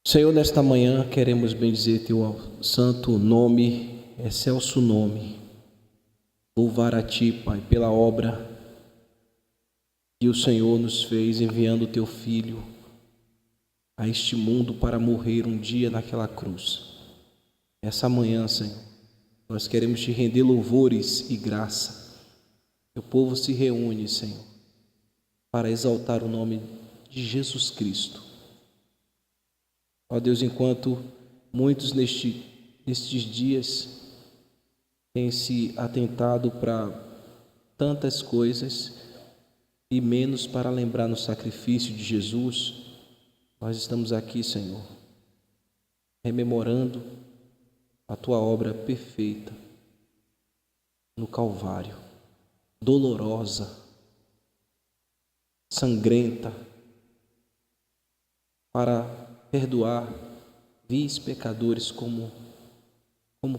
Senhor, nesta manhã queremos bendizer Teu santo nome, excelso nome. Louvar a Ti, Pai, pela obra que o Senhor nos fez, enviando o Teu Filho a este mundo para morrer um dia naquela cruz. Essa manhã, Senhor, nós queremos Te render louvores e graça. O povo se reúne, Senhor, para exaltar o nome de Jesus Cristo. Ó Deus, enquanto muitos nestes dias têm se atentado para tantas coisas e menos para lembrar no sacrifício de Jesus, nós estamos aqui, Senhor, rememorando a Tua obra perfeita no Calvário, dolorosa, sangrenta, para perdoar vis pecadores como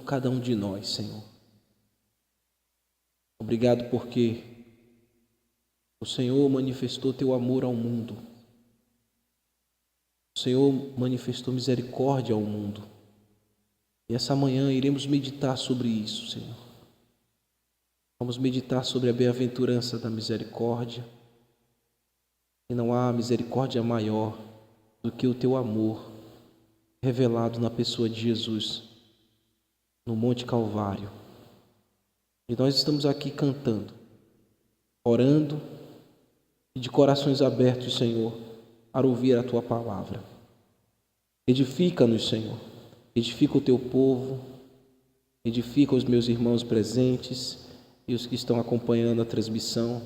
cada um de nós, Senhor. Obrigado porque o Senhor manifestou Teu amor ao mundo. O Senhor manifestou misericórdia ao mundo. E essa manhã iremos meditar sobre isso, Senhor. Vamos meditar sobre a bem-aventurança da misericórdia. E não há misericórdia maior do que o Teu amor revelado na pessoa de Jesus, no Monte Calvário. E nós estamos aqui cantando, orando e de corações abertos, Senhor, para ouvir a Tua palavra. Edifica-nos, Senhor, edifica o Teu povo, edifica os meus irmãos presentes e os que estão acompanhando a transmissão.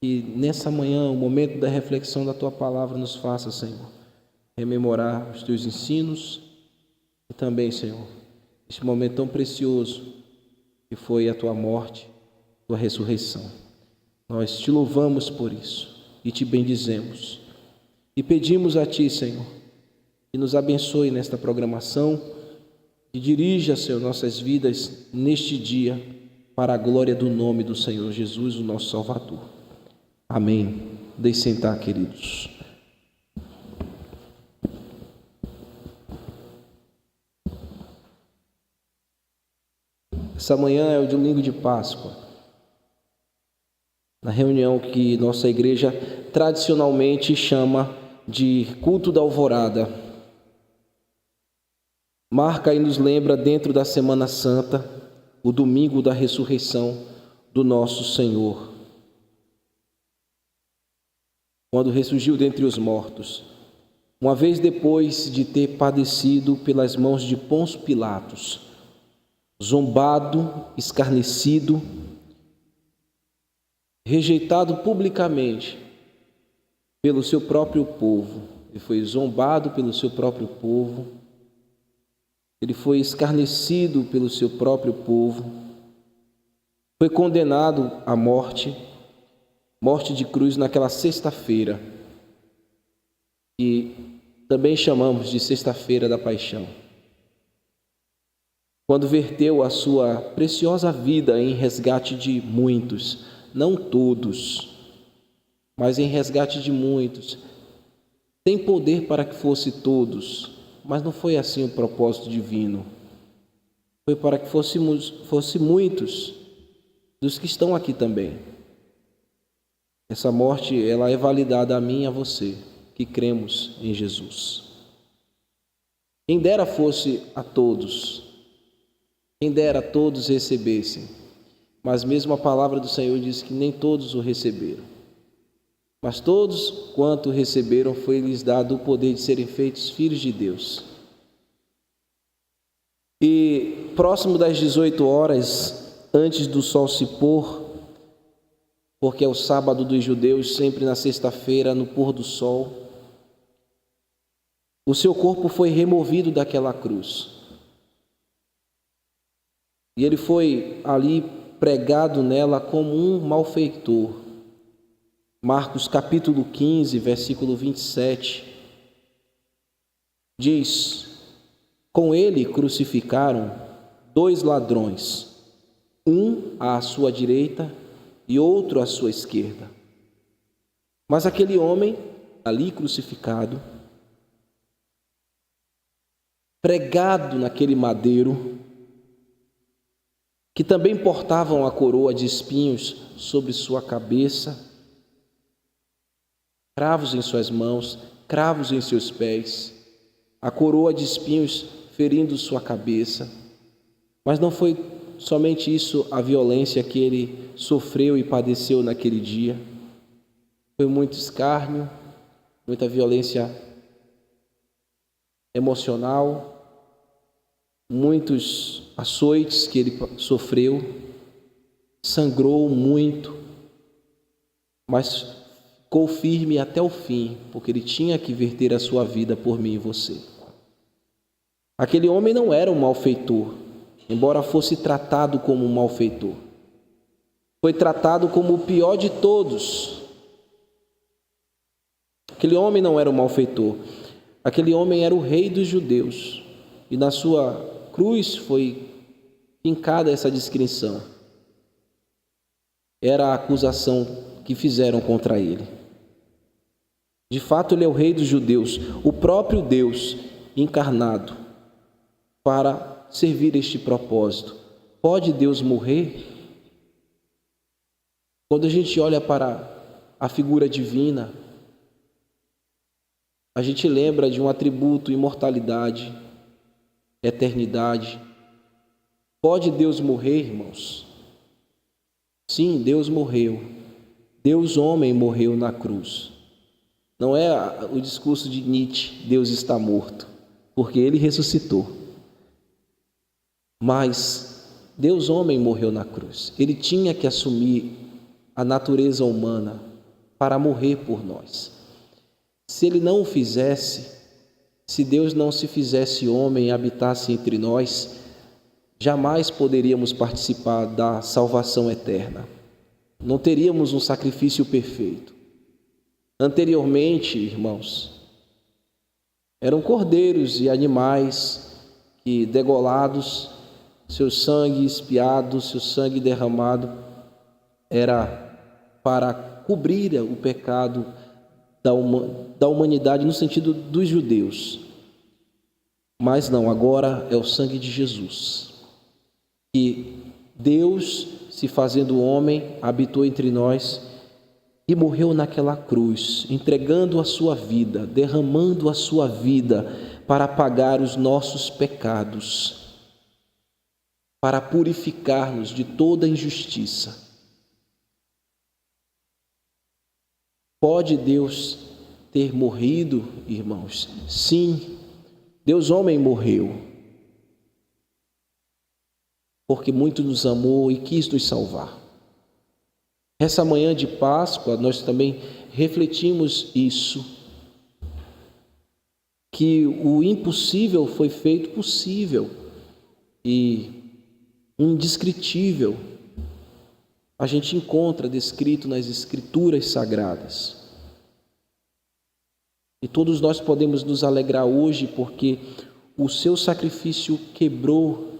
E nessa manhã, o momento da reflexão da Tua palavra nos faça, Senhor, rememorar os Teus ensinos e também, Senhor, este momento tão precioso que foi a Tua morte, Tua ressurreição. Nós Te louvamos por isso e Te bendizemos. E pedimos a Ti, Senhor, que nos abençoe nesta programação e dirija, Senhor, nossas vidas neste dia para a glória do nome do Senhor Jesus, o nosso Salvador. Amém. Deixe sentar, queridos. Essa manhã é o domingo de Páscoa, na reunião que nossa igreja tradicionalmente chama de culto da alvorada. Marca e nos lembra, dentro da Semana Santa, o domingo da ressurreição do nosso Senhor, quando ressurgiu dentre os mortos, uma vez depois de ter padecido pelas mãos de Pôncio Pilatos, zombado, escarnecido, rejeitado publicamente pelo seu próprio povo. Ele foi zombado pelo seu próprio povo, ele foi escarnecido pelo seu próprio povo, foi condenado à morte de cruz naquela sexta-feira, que também chamamos de Sexta-feira da Paixão, quando verteu a sua preciosa vida em resgate de muitos, não todos, mas em resgate de muitos. Tem poder para que fosse todos, mas não foi assim o propósito divino. Foi para que fosse muitos dos que estão aqui também. Essa morte, ela é validada a mim e a você, que cremos em Jesus. Quem dera fosse a todos, quem dera todos recebessem, mas mesmo a palavra do Senhor diz que nem todos o receberam. Mas todos quanto receberam, foi-lhes dado o poder de serem feitos filhos de Deus. E próximo das 18 horas, antes do sol se pôr, porque é o sábado dos judeus, sempre na sexta-feira, no pôr do sol, o seu corpo foi removido daquela cruz. E ele foi ali pregado nela como um malfeitor. Marcos capítulo 15, versículo 27, diz: com ele crucificaram 2 ladrões, um à sua direita e outro à sua esquerda. Mas aquele homem ali crucificado pregado naquele madeiro, que também portavam a coroa de espinhos sobre sua cabeça, cravos em suas mãos, cravos em seus pés, a coroa de espinhos ferindo sua cabeça. Mas não foi somente isso a violência que ele sofreu e padeceu naquele dia. Foi muito escárnio, muita violência emocional, muitos açoites que ele sofreu, sangrou muito, mas ficou firme até o fim, porque ele tinha que verter a sua vida por mim e você. Aquele homem não era um malfeitor, embora fosse tratado como um malfeitor. Foi tratado como o pior de todos. Aquele homem não era um malfeitor. Aquele homem era o rei dos judeus. E na sua cruz foi fincada essa descrição. Era a acusação que fizeram contra ele. De fato, ele é o rei dos judeus, o próprio Deus encarnado para servir este propósito. Pode Deus morrer? Quando a gente olha para a figura divina, a gente lembra de um atributo: imortalidade, eternidade. Pode Deus morrer, irmãos? Sim, Deus morreu. Deus homem morreu na cruz. Não é o discurso de Nietzsche, Deus está morto, porque ele ressuscitou. Mas Deus homem morreu na cruz. Ele tinha que assumir a natureza humana para morrer por nós. Se ele não o fizesse, se Deus não se fizesse homem e habitasse entre nós, jamais poderíamos participar da salvação eterna. Não teríamos um sacrifício perfeito. Anteriormente, irmãos, eram cordeiros e animais que, degolados, seu sangue espiado, seu sangue derramado, era para cobrir o pecado da humanidade no sentido dos judeus. Mas não, agora é o sangue de Jesus, que Deus, se fazendo homem, habitou entre nós e morreu naquela cruz, entregando a sua vida, derramando a sua vida para pagar os nossos pecados, para purificar-nos de toda injustiça. Pode Deus ter morrido, irmãos? Sim, Deus homem morreu, porque muito nos amou e quis nos salvar. Essa manhã de Páscoa, nós também refletimos isso, que o impossível foi feito possível e indescritível a gente encontra descrito nas Escrituras Sagradas. E todos nós podemos nos alegrar hoje porque o seu sacrifício quebrou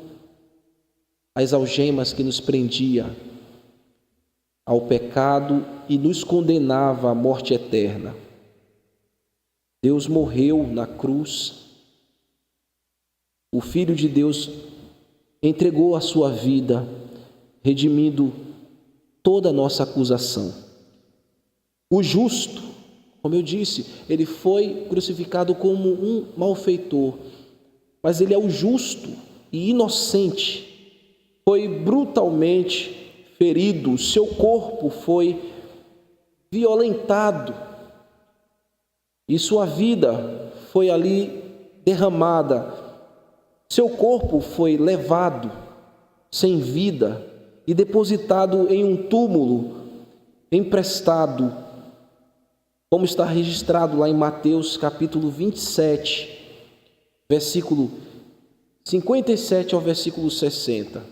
as algemas que nos prendia ao pecado e nos condenava à morte eterna. Deus morreu na cruz. O Filho de Deus entregou a sua vida, redimindo toda a nossa acusação. O justo, como eu disse, ele foi crucificado como um malfeitor, mas ele é o justo e inocente. Foi brutalmente ferido, seu corpo foi violentado e sua vida foi ali derramada. Seu corpo foi levado sem vida e depositado em um túmulo emprestado, como está registrado lá em Mateus capítulo 27, versículo 57 ao versículo 60.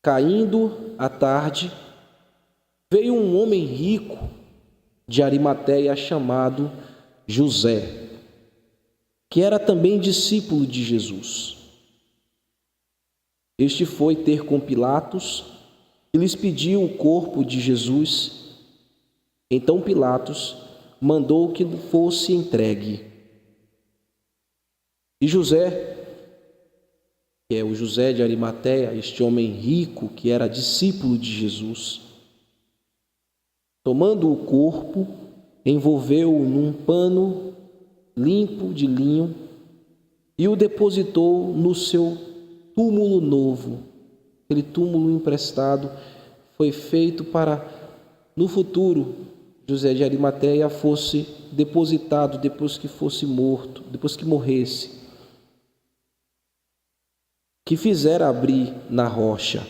Caindo a tarde, veio um homem rico de Arimateia chamado José, que era também discípulo de Jesus. Este foi ter com Pilatos e lhes pediu o corpo de Jesus. Então Pilatos mandou que fosse entregue. E José, que é o José de Arimateia, este homem rico que era discípulo de Jesus, tomando o corpo, envolveu-o num pano limpo de linho e o depositou no seu túmulo novo. Aquele túmulo emprestado foi feito para, no futuro, José de Arimateia fosse depositado depois que fosse morto, depois que morresse, que fizera abrir na rocha,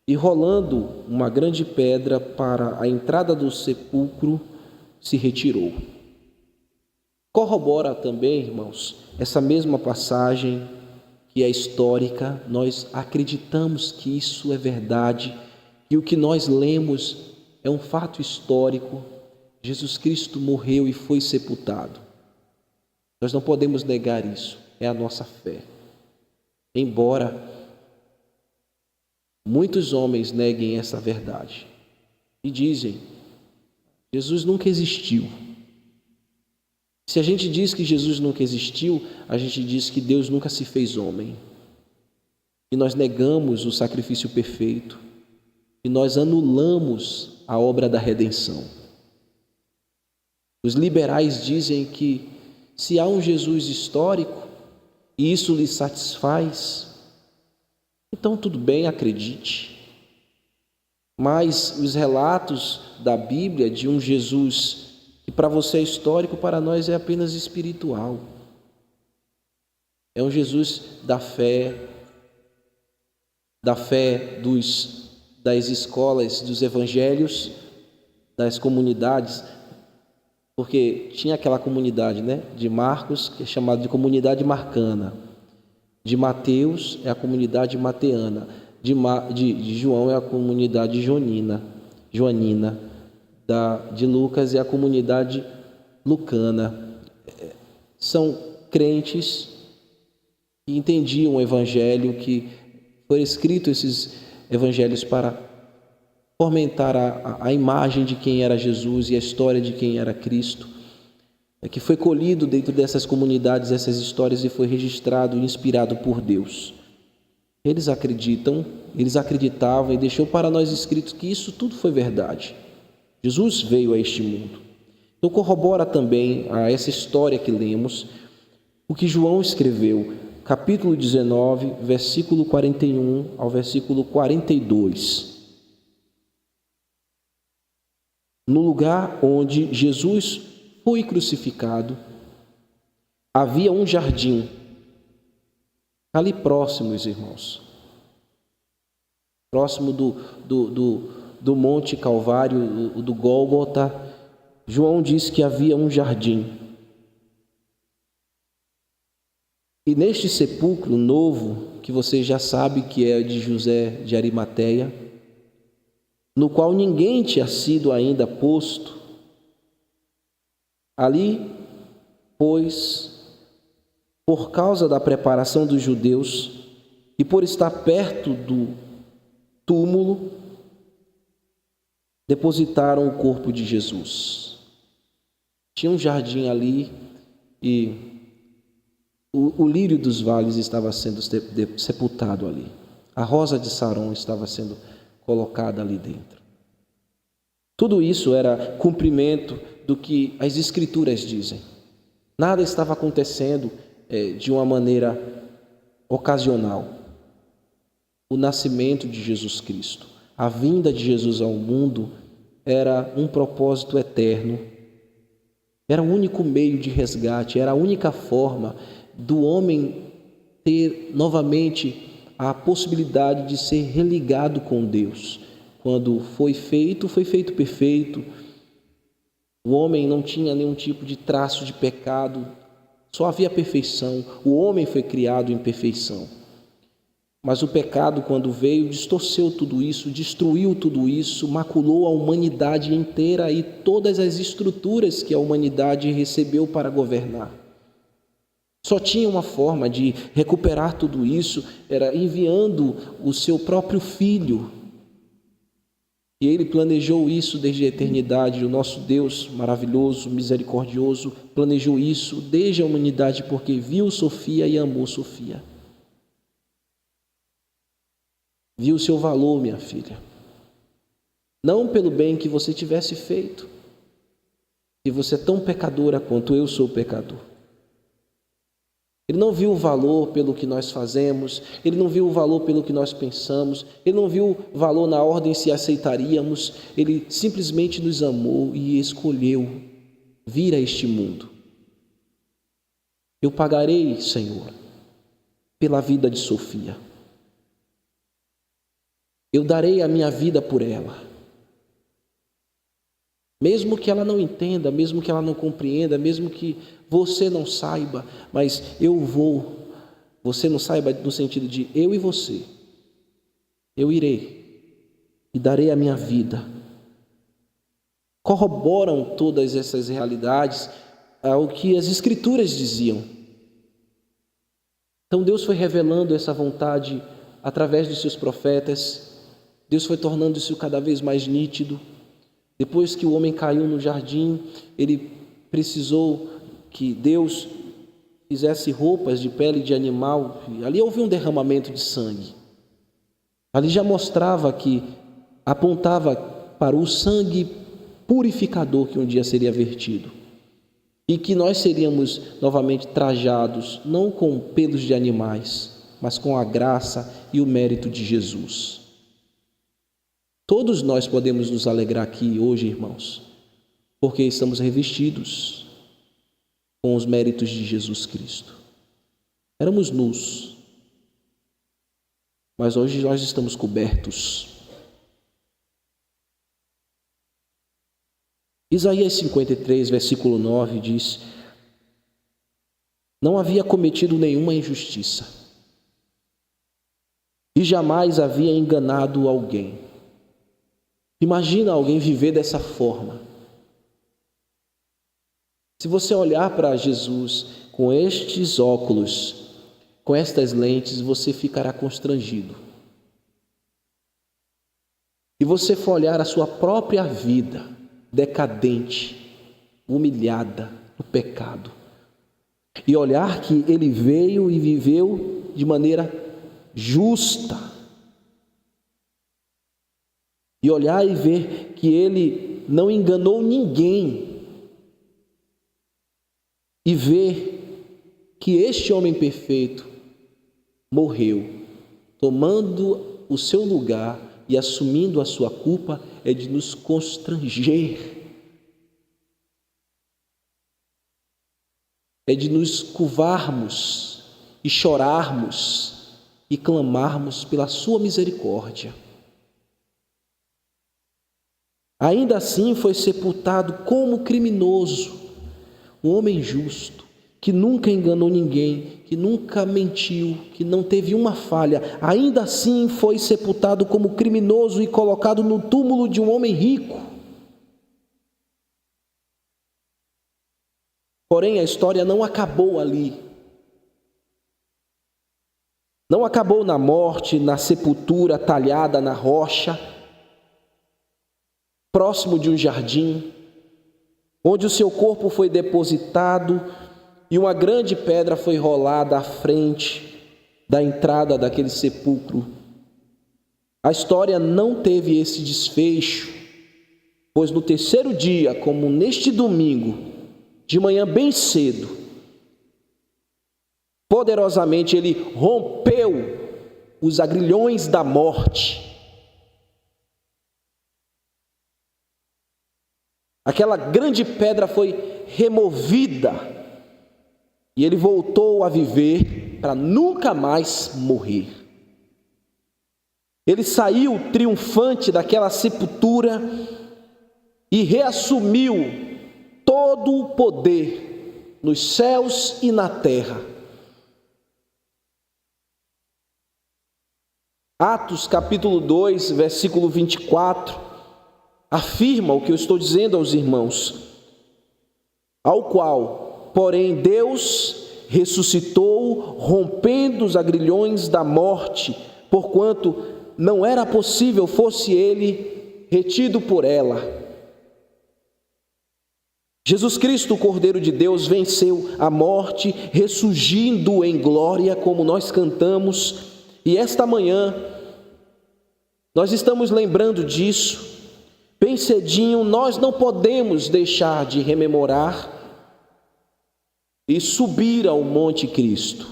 e rolando uma grande pedra para a entrada do sepulcro, se retirou. Corrobora também, irmãos, essa mesma passagem que é histórica. Nós acreditamos que isso é verdade, e o que nós lemos é um fato histórico. Jesus Cristo morreu e foi sepultado. Nós não podemos negar isso, é a nossa fé. Embora muitos homens neguem essa verdade e dizem: Jesus nunca existiu. Se a gente diz que Jesus nunca existiu, a gente diz que Deus nunca se fez homem. E nós negamos o sacrifício perfeito. E nós anulamos a obra da redenção. Os liberais dizem que se há um Jesus histórico e isso lhe satisfaz, então tudo bem, acredite. Mas os relatos da Bíblia de um Jesus que para você é histórico, para nós é apenas espiritual. É um Jesus da fé das escolas, dos evangelhos, das comunidades, porque tinha aquela comunidade, de Marcos, que é chamada de comunidade marcana. De Mateus é a comunidade mateana. De João é a comunidade joanina. De Lucas é a comunidade lucana. São crentes que entendiam o evangelho, que foram escritos esses evangelhos para fomentar a imagem de quem era Jesus e a história de quem era Cristo. Que foi colhido dentro dessas comunidades, essas histórias, e foi registrado e inspirado por Deus. Eles acreditavam e deixou para nós escritos que isso tudo foi verdade. Jesus veio a este mundo. Então corrobora também a essa história que lemos o que João escreveu, capítulo 19, versículo 41 ao versículo 42. No lugar onde Jesus foi crucificado, havia um jardim, ali próximos, irmãos, próximo do Monte Calvário, do Gólgota. João diz que havia um jardim. E neste sepulcro novo, que você já sabe que é de José de Arimateia, no qual ninguém tinha sido ainda posto, ali, pois, por causa da preparação dos judeus e por estar perto do túmulo, depositaram o corpo de Jesus. Tinha um jardim ali e o lírio dos vales estava sendo sepultado ali. A rosa de Saron estava sendo colocada ali dentro. Tudo isso era cumprimento do que as Escrituras dizem. Nada estava acontecendo de uma maneira ocasional. O nascimento de Jesus Cristo, a vinda de Jesus ao mundo, era um propósito eterno. Era o único meio de resgate, era a única forma do homem ter novamente a possibilidade de ser religado com Deus. Quando foi feito perfeito. O homem não tinha nenhum tipo de traço de pecado, só havia perfeição. O homem foi criado em perfeição. Mas o pecado, quando veio, distorceu tudo isso, destruiu tudo isso, maculou a humanidade inteira e todas as estruturas que a humanidade recebeu para governar. Só tinha uma forma de recuperar tudo isso, era enviando o seu próprio Filho. E Ele planejou isso desde a eternidade. O nosso Deus maravilhoso, misericordioso, planejou isso desde a humanidade, porque viu Sofia e amou Sofia. Viu o seu valor, minha filha. Não pelo bem que você tivesse feito, e você é tão pecadora quanto eu sou pecador. Ele não viu o valor pelo que nós fazemos, Ele não viu o valor pelo que nós pensamos, Ele não viu o valor na ordem se aceitaríamos, Ele simplesmente nos amou e escolheu vir a este mundo. Eu pagarei, Senhor, pela vida de Sofia. Eu darei a minha vida por ela. Mesmo que ela não entenda, mesmo que ela não compreenda, mesmo que você não saiba, mas eu vou. Você não saiba no sentido de eu e você. Eu irei e darei a minha vida. Corroboram todas essas realidades ao que as Escrituras diziam. Então Deus foi revelando essa vontade através dos seus profetas. Deus foi tornando isso cada vez mais nítido. Depois que o homem caiu no jardim, ele precisou que Deus fizesse roupas de pele de animal. Ali houve um derramamento de sangue. Ali já mostrava que apontava para o sangue purificador que um dia seria vertido. E que nós seríamos novamente trajados, não com pelos de animais, mas com a graça e o mérito de Jesus. Todos nós podemos nos alegrar aqui hoje, irmãos, porque estamos revestidos com os méritos de Jesus Cristo. Éramos nus, mas hoje nós estamos cobertos. Isaías 53, versículo 9 diz: não havia cometido nenhuma injustiça e jamais havia enganado alguém. Imagina alguém viver dessa forma. Se você olhar para Jesus com estes óculos, com estas lentes, você ficará constrangido. E você for olhar a sua própria vida, decadente, humilhada no pecado, e olhar que Ele veio e viveu de maneira justa, e olhar e ver que Ele não enganou ninguém, e ver que este homem perfeito morreu, tomando o seu lugar e assumindo a sua culpa, é de nos constranger, é de nos curvarmos e chorarmos e clamarmos pela sua misericórdia. Ainda assim foi sepultado como criminoso, um homem justo, que nunca enganou ninguém, que nunca mentiu, que não teve uma falha. Ainda assim foi sepultado como criminoso e colocado no túmulo de um homem rico. Porém, a história não acabou ali. Não acabou na morte, na sepultura talhada na rocha, próximo de um jardim, onde o seu corpo foi depositado e uma grande pedra foi rolada à frente da entrada daquele sepulcro. A história não teve esse desfecho, pois no terceiro dia, como neste domingo, de manhã bem cedo, poderosamente Ele rompeu os agrilhões da morte. Aquela grande pedra foi removida e Ele voltou a viver para nunca mais morrer. Ele saiu triunfante daquela sepultura e reassumiu todo o poder nos céus e na terra. Atos capítulo 2, versículo 24, afirma o que eu estou dizendo aos irmãos: ao qual, porém, Deus ressuscitou, rompendo os agrilhões da morte, porquanto não era possível fosse ele retido por ela. Jesus Cristo, o Cordeiro de Deus, venceu a morte, ressurgindo em glória, como nós cantamos. E esta manhã, nós estamos lembrando disso. Bem cedinho, nós não podemos deixar de rememorar e subir ao Monte Cristo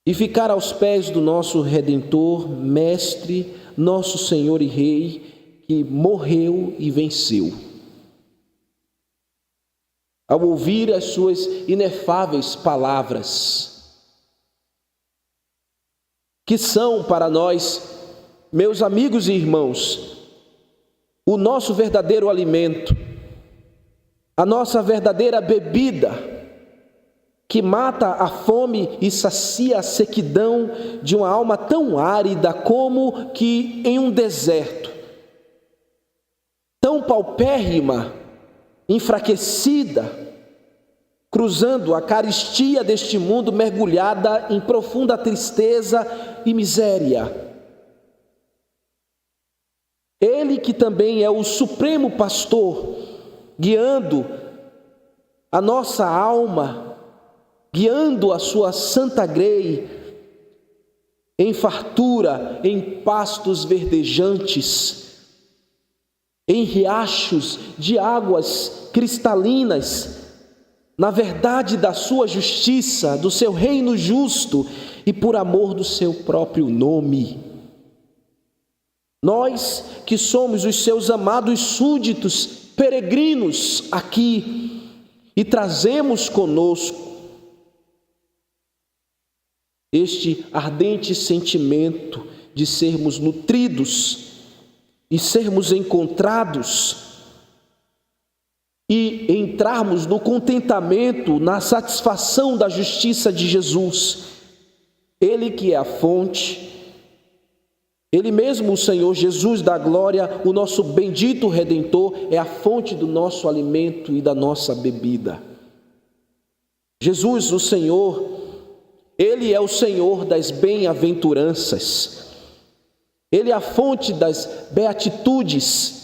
e ficar aos pés do nosso Redentor, Mestre, nosso Senhor e Rei, que morreu e venceu. Ao ouvir as suas inefáveis palavras, que são para nós, meus amigos e irmãos, o nosso verdadeiro alimento, a nossa verdadeira bebida, que mata a fome e sacia a sequidão de uma alma tão árida como que em um deserto, tão paupérrima, enfraquecida, cruzando a carestia deste mundo, mergulhada em profunda tristeza e miséria. Ele que também é o supremo pastor, guiando a nossa alma, guiando a sua santa grei em fartura, em pastos verdejantes, em riachos de águas cristalinas, na verdade da sua justiça, do seu reino justo e por amor do seu próprio nome. Nós que somos os seus amados súditos, peregrinos aqui, e trazemos conosco este ardente sentimento de sermos nutridos e sermos encontrados e entrarmos no contentamento, na satisfação da justiça de Jesus. Ele que é a fonte, Ele mesmo, o Senhor Jesus da glória, o nosso bendito Redentor, é a fonte do nosso alimento e da nossa bebida. Jesus, o Senhor, Ele é o Senhor das bem-aventuranças. Ele é a fonte das beatitudes,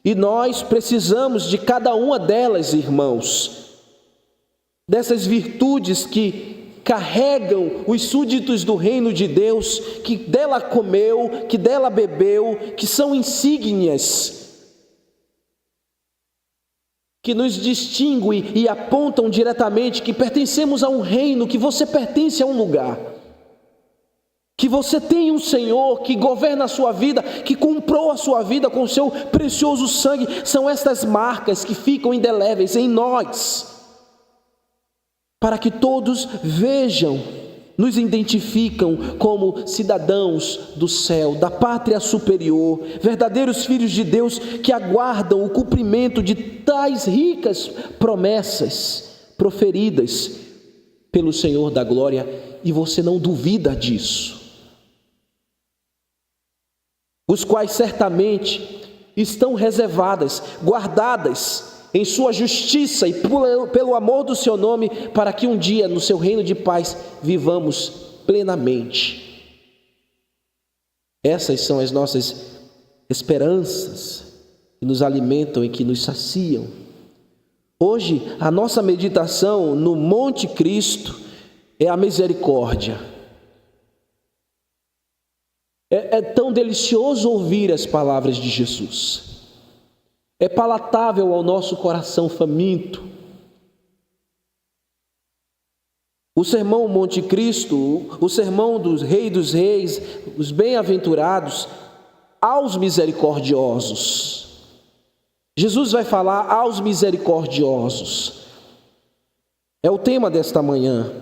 e nós precisamos de cada uma delas, irmãos, dessas virtudes que carregam os súditos do reino de Deus, que dela comeu, que dela bebeu, que são insígnias, que nos distinguem e apontam diretamente que pertencemos a um reino, que você pertence a um lugar, que você tem um Senhor que governa a sua vida, que comprou a sua vida com o seu precioso sangue. São estas marcas que ficam indeléveis em nós, para que todos vejam, nos identificam como cidadãos do céu, da pátria superior, verdadeiros filhos de Deus que aguardam o cumprimento de tais ricas promessas proferidas pelo Senhor da glória, e você não duvida disso. Os quais certamente estão reservadas, guardadas em sua justiça e pelo amor do seu nome, para que um dia no seu reino de paz vivamos plenamente. Essas são as nossas esperanças que nos alimentam e que nos saciam. Hoje a nossa meditação no Monte Cristo é a misericórdia. É tão delicioso ouvir as palavras de Jesus. É palatável ao nosso coração faminto. O sermão Monte Cristo, o sermão do Rei dos Reis, os bem-aventurados, aos misericordiosos. Jesus vai falar aos misericordiosos. É o tema desta manhã.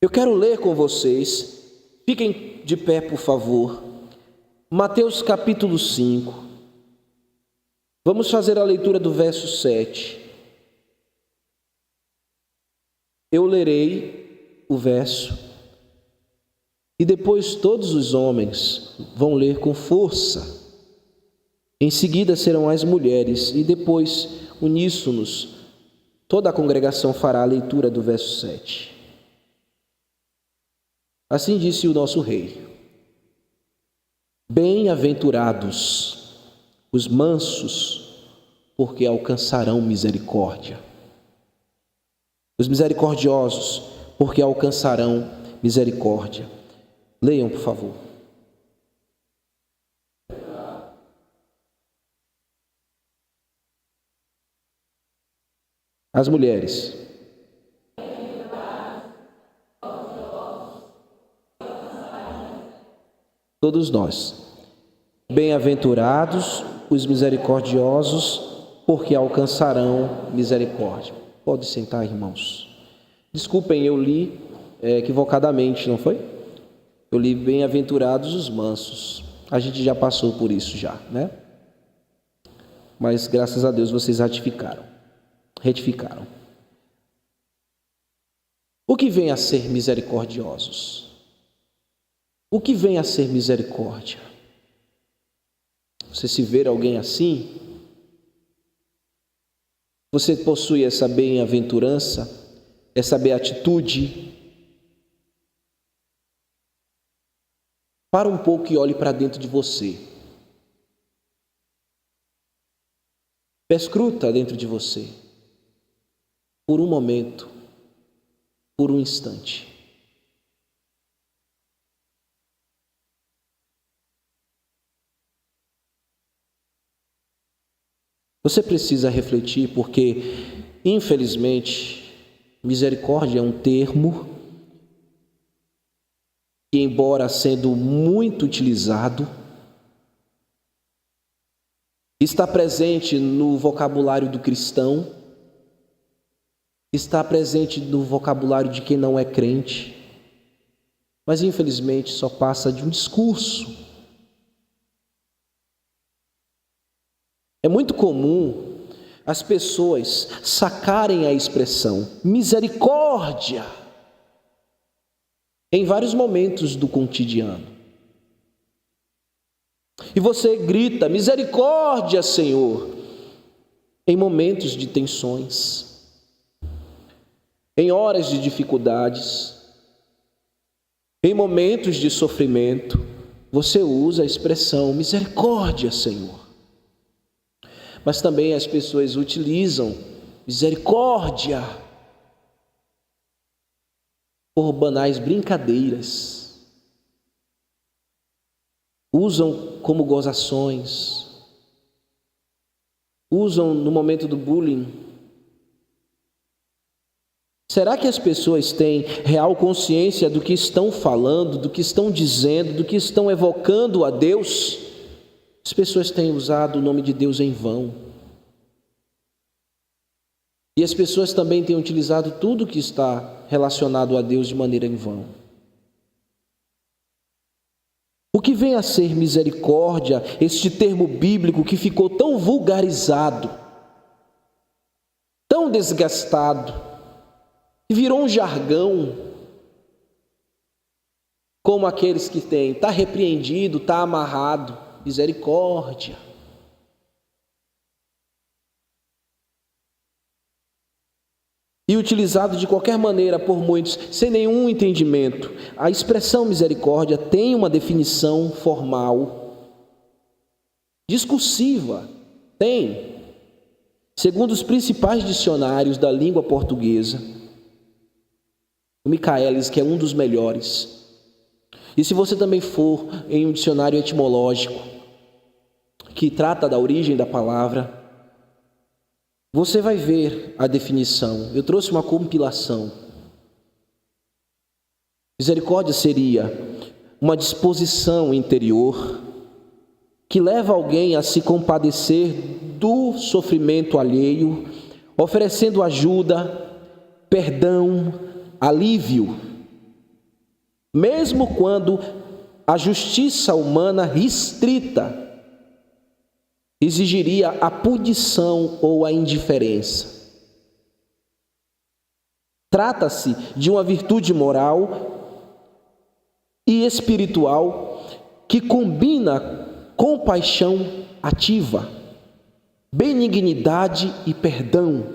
Eu quero ler com vocês, fiquem de pé, por favor, Mateus capítulo 5. Vamos fazer a leitura do verso 7. Eu lerei o verso e depois todos os homens vão ler com força. Em seguida serão as mulheres e depois, uníssonos, toda a congregação fará a leitura do verso 7. Assim disse o nosso Rei: Bem-aventurados os mansos, porque alcançarão misericórdia. Os misericordiosos, porque alcançarão misericórdia. Leiam, por favor. As mulheres. Todos nós. Bem-aventurados os misericordiosos, porque alcançarão misericórdia. Pode sentar, irmãos. Desculpem, eu li equivocadamente, não foi? Eu li bem-aventurados os mansos. A gente já passou por isso já, né? Mas graças a Deus vocês retificaram. O que vem a ser misericordiosos? O que vem a ser misericórdia? Você se ver alguém assim, você possui essa bem-aventurança, essa beatitude. Para um pouco e olhe para dentro de você. Perscruta dentro de você. Por um momento, por um instante. Você precisa refletir porque, infelizmente, misericórdia é um termo que, embora sendo muito utilizado, está presente no vocabulário do cristão, está presente no vocabulário de quem não é crente, mas infelizmente só passa de um discurso. É muito comum as pessoas sacarem a expressão misericórdia em vários momentos do cotidiano. E você grita misericórdia, Senhor, em momentos de tensões, em horas de dificuldades, em momentos de sofrimento, você usa a expressão misericórdia, Senhor. Mas também as pessoas utilizam misericórdia por banais brincadeiras. Usam como gozações. Usam no momento do bullying. Será que as pessoas têm real consciência do que estão falando, do que estão dizendo, do que estão evocando a Deus? As pessoas têm usado o nome de Deus em vão. E as pessoas também têm utilizado tudo que está relacionado a Deus de maneira em vão. O que vem a ser misericórdia, este termo bíblico que ficou tão vulgarizado, tão desgastado, e virou um jargão, como aqueles que têm, está repreendido, está amarrado, misericórdia. E utilizado de qualquer maneira por muitos, sem nenhum entendimento. A expressão misericórdia tem uma definição formal, discursiva, tem. Segundo os principais dicionários da língua portuguesa, o Michaelis, que é um dos melhores. E se você também for em um dicionário etimológico, que trata da origem da palavra, você vai ver a definição. Eu trouxe uma compilação. Misericórdia seria uma disposição interior que leva alguém a se compadecer do sofrimento alheio, oferecendo ajuda, perdão, alívio, mesmo quando a justiça humana restrita exigiria a punição ou a indiferença. Trata-se de uma virtude moral e espiritual que combina compaixão ativa, benignidade e perdão,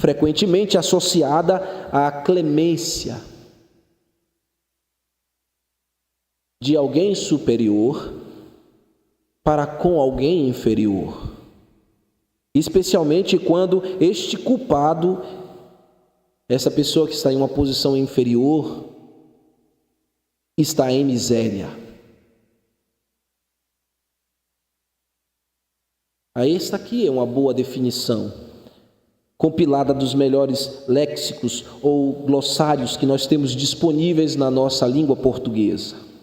frequentemente associada à clemência. de alguém superior para com alguém inferior, especialmente quando este culpado, essa pessoa que está em uma posição inferior, está em miséria. Esta aqui é uma boa definição, compilada dos melhores léxicos ou glossários que nós temos disponíveis na nossa língua portuguesa.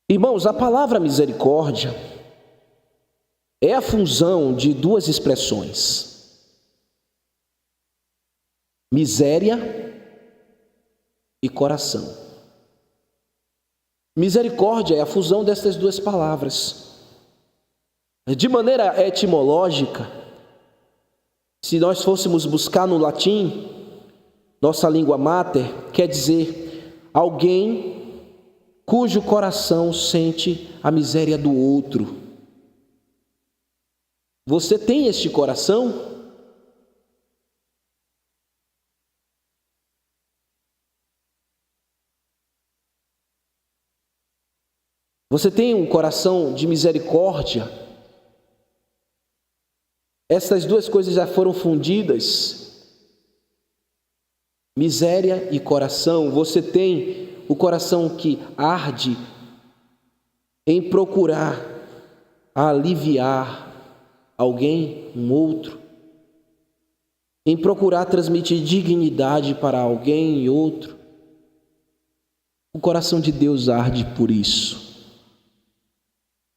Irmãos, a palavra misericórdia é a fusão de duas expressões: miséria e coração. Misericórdia é a fusão dessas duas palavras. De maneira etimológica, se nós fôssemos buscar no latim, nossa língua mater, quer dizer alguém cujo coração sente a miséria do outro. Você tem este coração? Você tem um coração de misericórdia? Essas duas coisas já foram fundidas, miséria e coração. Você tem o coração que arde em procurar aliviar alguém, um outro, em procurar transmitir dignidade para alguém e outro. O coração de Deus arde por isso.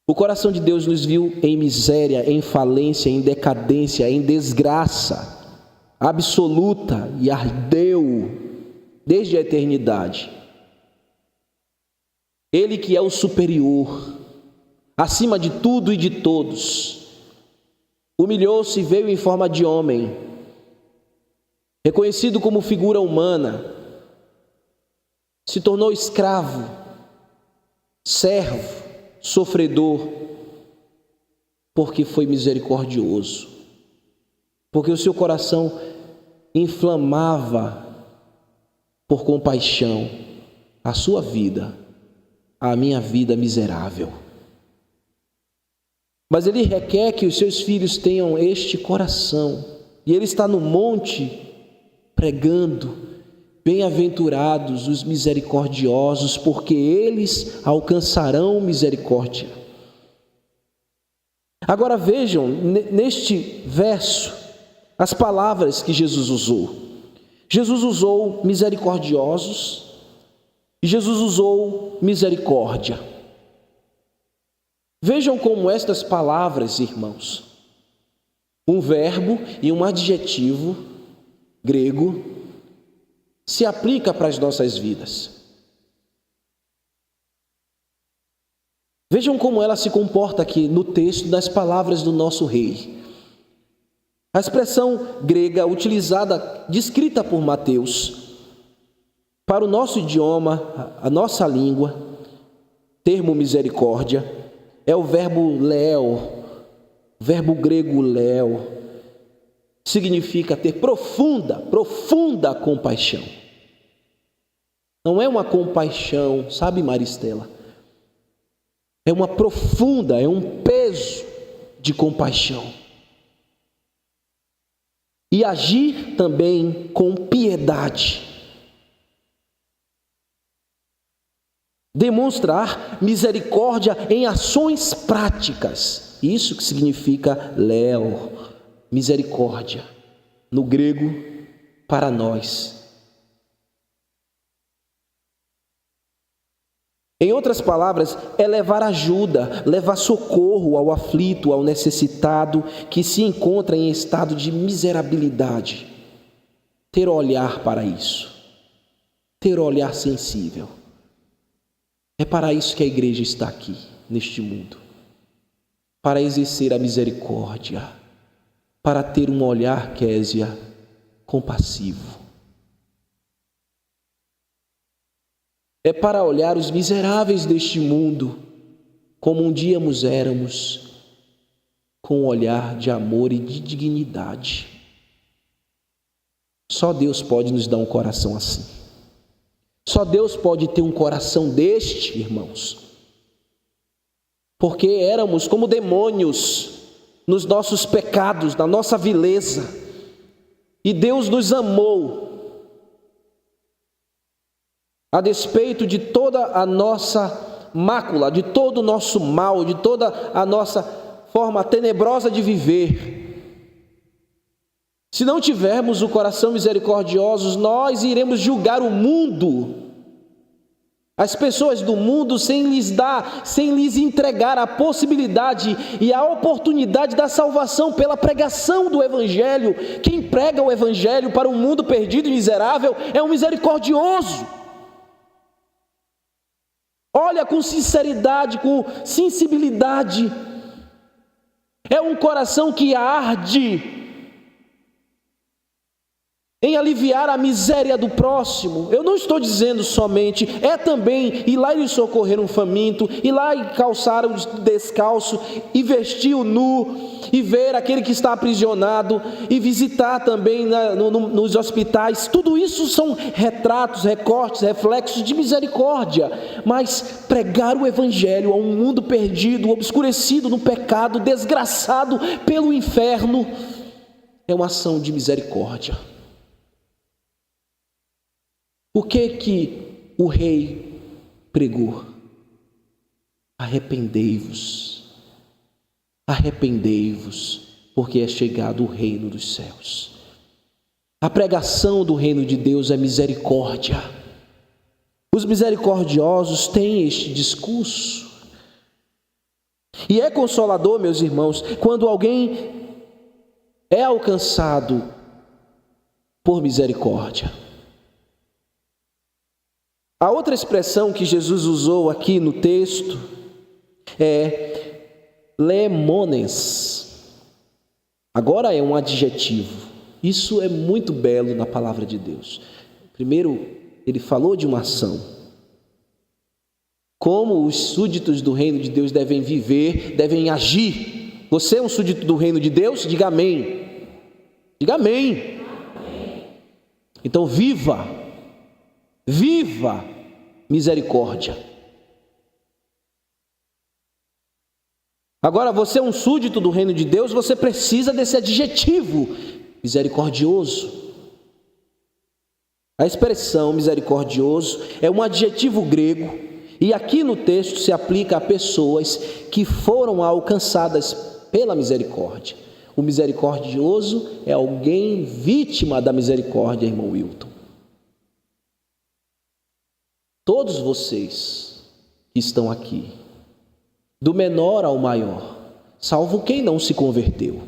O coração de Deus nos viu em miséria, em falência, em decadência, em desgraça absoluta e ardeu desde a eternidade. Ele que é o superior, acima de tudo e de todos, humilhou-se e veio em forma de homem, reconhecido como figura humana, se tornou escravo, servo, sofredor, porque foi misericordioso, porque o seu coração inflamava por compaixão a sua vida, a minha vida miserável. Mas ele requer que os seus filhos tenham este coração, e ele está no monte pregando: bem-aventurados os misericordiosos, porque eles alcançarão misericórdia. Agora vejam, neste verso, as palavras que Jesus usou. Jesus usou misericordiosos e Jesus usou misericórdia. Vejam como estas palavras, irmãos, um verbo e um adjetivo grego, se aplica para as nossas vidas. Vejam como ela se comporta aqui no texto das palavras do nosso rei. A expressão grega utilizada, descrita por Mateus, para o nosso idioma, a nossa língua, termo misericórdia, é o verbo leo, verbo grego leo, significa ter profunda compaixão. Não é uma compaixão, sabe, Maristela? É uma profunda, é um peso de compaixão. E agir também com piedade. Demonstrar misericórdia em ações práticas. Isso que significa leo, misericórdia, no grego, para nós. Em outras palavras, é levar ajuda, levar socorro ao aflito, ao necessitado que se encontra em estado de miserabilidade. Ter olhar para isso, ter olhar sensível. É para isso que a igreja está aqui, neste mundo, para exercer a misericórdia, para ter um olhar, Késia, compassivo. É para olhar os miseráveis deste mundo como um dia nos éramos, com um olhar de amor e de dignidade. Só Deus pode nos dar um coração assim. Só Deus pode ter um coração deste, irmãos, porque éramos como demônios nos nossos pecados, na nossa vileza, e Deus nos amou, a despeito de toda a nossa mácula, de todo o nosso mal, de toda a nossa forma tenebrosa de viver. Se não tivermos o coração misericordioso, nós iremos julgar o mundo, as pessoas do mundo, sem lhes entregar a possibilidade e a oportunidade da salvação pela pregação do Evangelho. Quem prega o Evangelho para um mundo perdido e miserável é um misericordioso. Olha com sinceridade, com sensibilidade. É um coração que arde em aliviar a miséria do próximo. Eu não estou dizendo somente, é também ir lá e socorrer um faminto, ir lá e calçar o descalço, e vestir o nu, e ver aquele que está aprisionado, e visitar também nos hospitais. Tudo isso são retratos, recortes, reflexos de misericórdia. Mas pregar o Evangelho a um mundo perdido, obscurecido no pecado, desgraçado pelo inferno, é uma ação de misericórdia. O que o rei pregou? Arrependei-vos, arrependei-vos, porque é chegado o reino dos céus. A pregação do reino de Deus é misericórdia. Os misericordiosos têm este discurso. E é consolador, meus irmãos, quando alguém é alcançado por misericórdia. A outra expressão que Jesus usou aqui no texto é lemones. Agora é um adjetivo. Isso é muito belo na palavra de Deus. Primeiro, ele falou de uma ação. Como os súditos do reino de Deus devem viver, devem agir. Você é um súdito do reino de Deus? Diga amém. Diga amém. Então viva misericórdia. Agora, você é um súdito do reino de Deus, você precisa desse adjetivo, misericordioso. A expressão misericordioso é um adjetivo grego, e aqui no texto se aplica a pessoas que foram alcançadas pela misericórdia. O misericordioso é alguém vítima da misericórdia, irmão Wilton. Todos vocês que estão aqui, do menor ao maior, salvo quem não se converteu,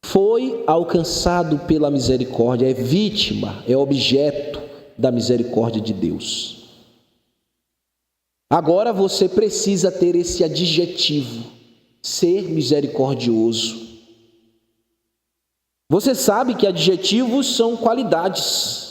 foi alcançado pela misericórdia, é vítima, é objeto da misericórdia de Deus. Agora você precisa ter esse adjetivo, ser misericordioso. Você sabe que adjetivos são qualidades.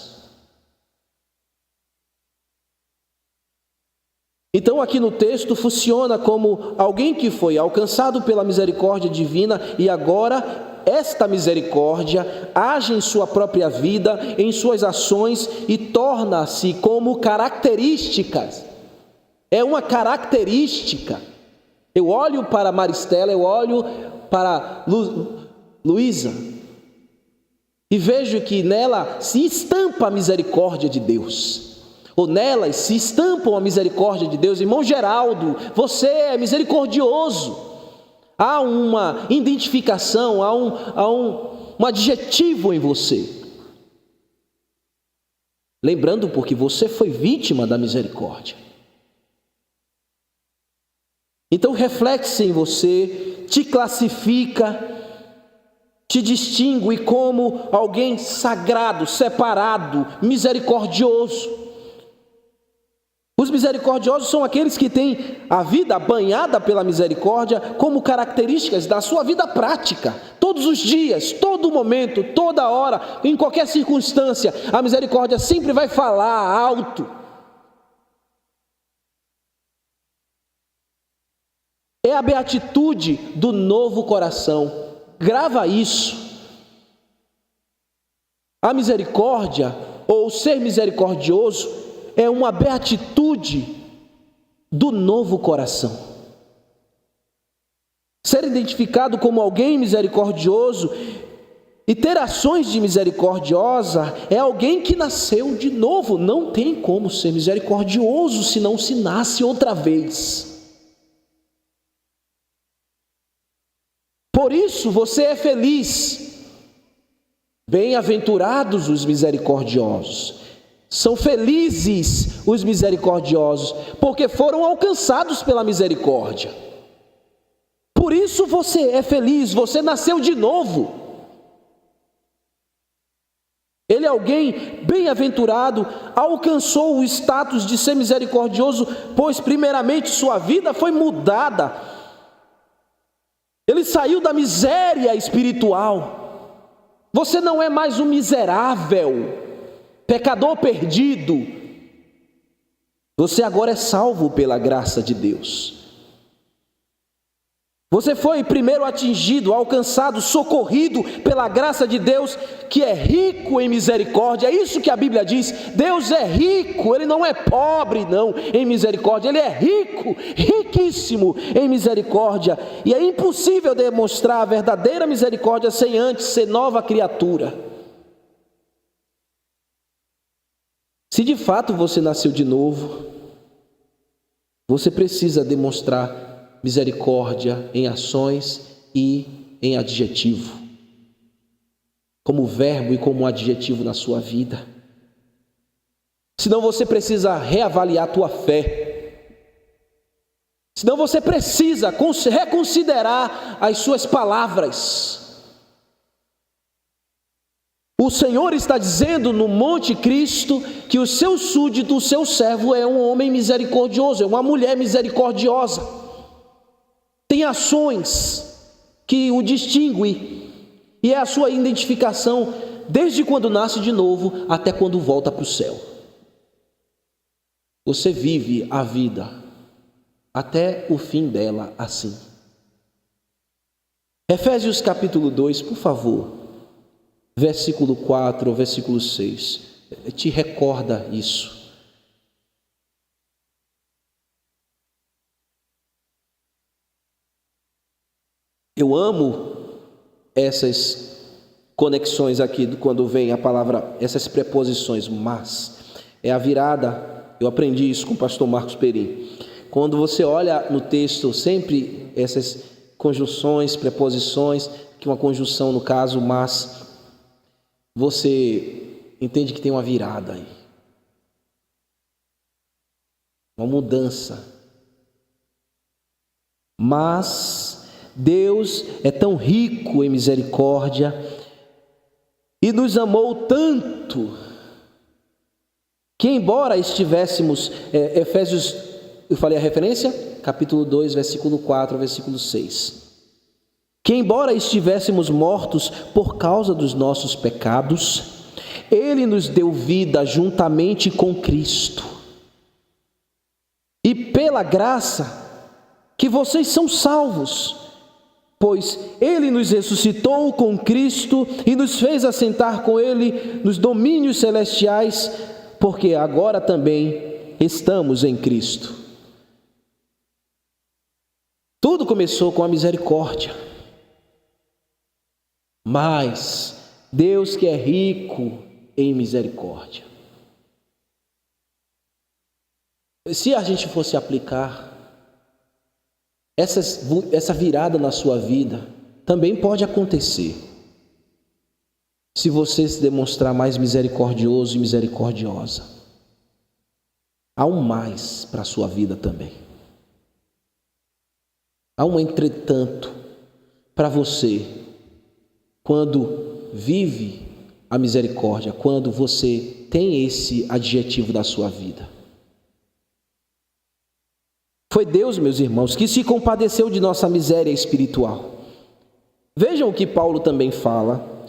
Então aqui no texto funciona como alguém que foi alcançado pela misericórdia divina e agora esta misericórdia age em sua própria vida, em suas ações e torna-se como características. É uma característica. Eu olho para Maristela, eu olho para Luísa e vejo que nela se estampa a misericórdia de Deus. Ou nelas se estampam a misericórdia de Deus. Irmão Geraldo, você é misericordioso. Há uma identificação, há um adjetivo em você. Lembrando, porque você foi vítima da misericórdia. Então reflete-se em você, te classifica, te distingue como alguém sagrado, separado, misericordioso. Os misericordiosos são aqueles que têm a vida banhada pela misericórdia como características da sua vida prática. Todos os dias, todo momento, toda hora, em qualquer circunstância, a misericórdia sempre vai falar alto. É a beatitude do novo coração. Grava isso. A misericórdia, ou ser misericordioso, é uma beatitude do novo coração. Ser identificado como alguém misericordioso e ter ações de misericordiosa é alguém que nasceu de novo. Não tem como ser misericordioso se não se nasce outra vez. Por isso você é feliz. Bem-aventurados os misericordiosos. São felizes os misericordiosos, porque foram alcançados pela misericórdia. Por isso você é feliz, você nasceu de novo. Ele é alguém bem-aventurado, alcançou o status de ser misericordioso, pois primeiramente sua vida foi mudada. Ele saiu da miséria espiritual. Você não é mais um miserável, pecador perdido. Você agora é salvo pela graça de Deus. Você foi primeiro atingido, alcançado, socorrido pela graça de Deus, que é rico em misericórdia. É isso que a Bíblia diz. Deus é rico, Ele não é pobre não, em misericórdia. Ele é rico, riquíssimo em misericórdia. E é impossível demonstrar a verdadeira misericórdia sem antes ser nova criatura. Se de fato você nasceu de novo, você precisa demonstrar misericórdia em ações e em adjetivo, como verbo e como adjetivo na sua vida. Senão você precisa reavaliar a tua fé. Senão você precisa reconsiderar as suas palavras. O Senhor está dizendo no Monte Cristo que o seu súdito, o seu servo é um homem misericordioso, é uma mulher misericordiosa. Tem ações que o distinguem e é a sua identificação desde quando nasce de novo até quando volta para o céu. Você vive a vida até o fim dela assim. Efésios capítulo 2, por favor, versículo 4 ao versículo 6, te recorda isso. Eu amo essas conexões aqui, quando vem a palavra, essas preposições, mas é a virada. Eu aprendi isso com o pastor Marcos Perim. Quando você olha no texto, sempre essas conjunções, preposições, que uma conjunção no caso, mas, você entende que tem uma virada aí, uma mudança. Mas Deus é tão rico em misericórdia e nos amou tanto que, embora estivéssemos, Efésios, eu falei a referência? Capítulo 2, versículo 4, versículo 6. Que embora estivéssemos mortos por causa dos nossos pecados, Ele nos deu vida juntamente com Cristo. E pela graça que vocês são salvos, pois Ele nos ressuscitou com Cristo e nos fez assentar com Ele nos domínios celestiais, porque agora também estamos em Cristo. Tudo começou com a misericórdia, mas Deus que é rico em misericórdia. Se a gente fosse aplicar essa virada na sua vida, também pode acontecer se você se demonstrar mais misericordioso e misericordiosa. Há um mais para a sua vida também. Há um entretanto para você quando vive a misericórdia, quando você tem esse adjetivo da sua vida. Foi Deus, meus irmãos, que se compadeceu de nossa miséria espiritual. Vejam o que Paulo também fala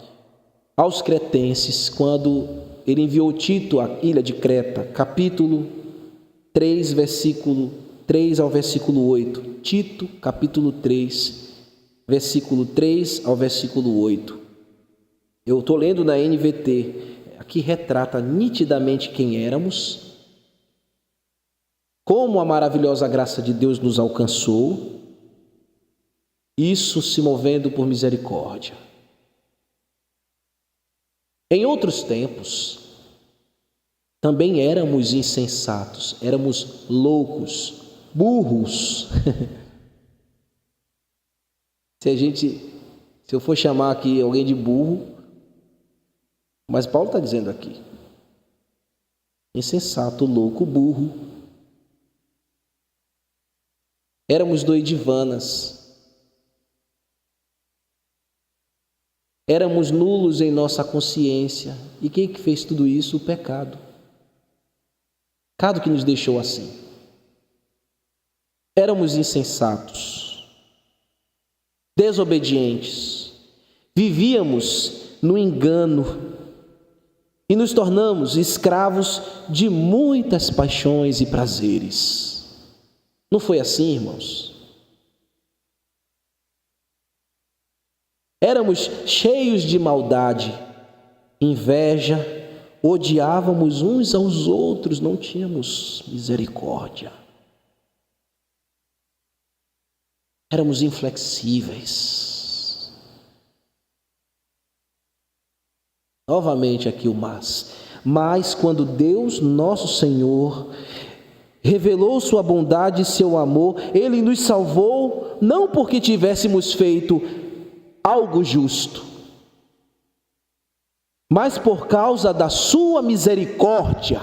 aos cretenses, quando ele enviou Tito à ilha de Creta, capítulo 3, versículo 3 ao versículo 8. Tito, capítulo 3, versículo 3 ao versículo 8. Eu estou lendo na NVT, aqui retrata nitidamente quem éramos como a maravilhosa graça de Deus nos alcançou, isso se movendo por misericórdia. Em outros tempos, também éramos insensatos, éramos loucos, burros. Se eu for chamar aqui alguém de burro, mas Paulo está dizendo aqui, insensato, louco, burro. Éramos doidivanas. Éramos nulos em nossa consciência. E quem que fez tudo isso? O pecado. O pecado que nos deixou assim. Éramos insensatos, desobedientes, vivíamos no engano e nos tornamos escravos de muitas paixões e prazeres. Não foi assim, irmãos? Éramos cheios de maldade, inveja, odiávamos uns aos outros, não tínhamos misericórdia. Éramos inflexíveis. Novamente aqui o mas quando Deus, nosso Senhor, revelou sua bondade e seu amor, Ele nos salvou, não porque tivéssemos feito algo justo, mas por causa da sua misericórdia.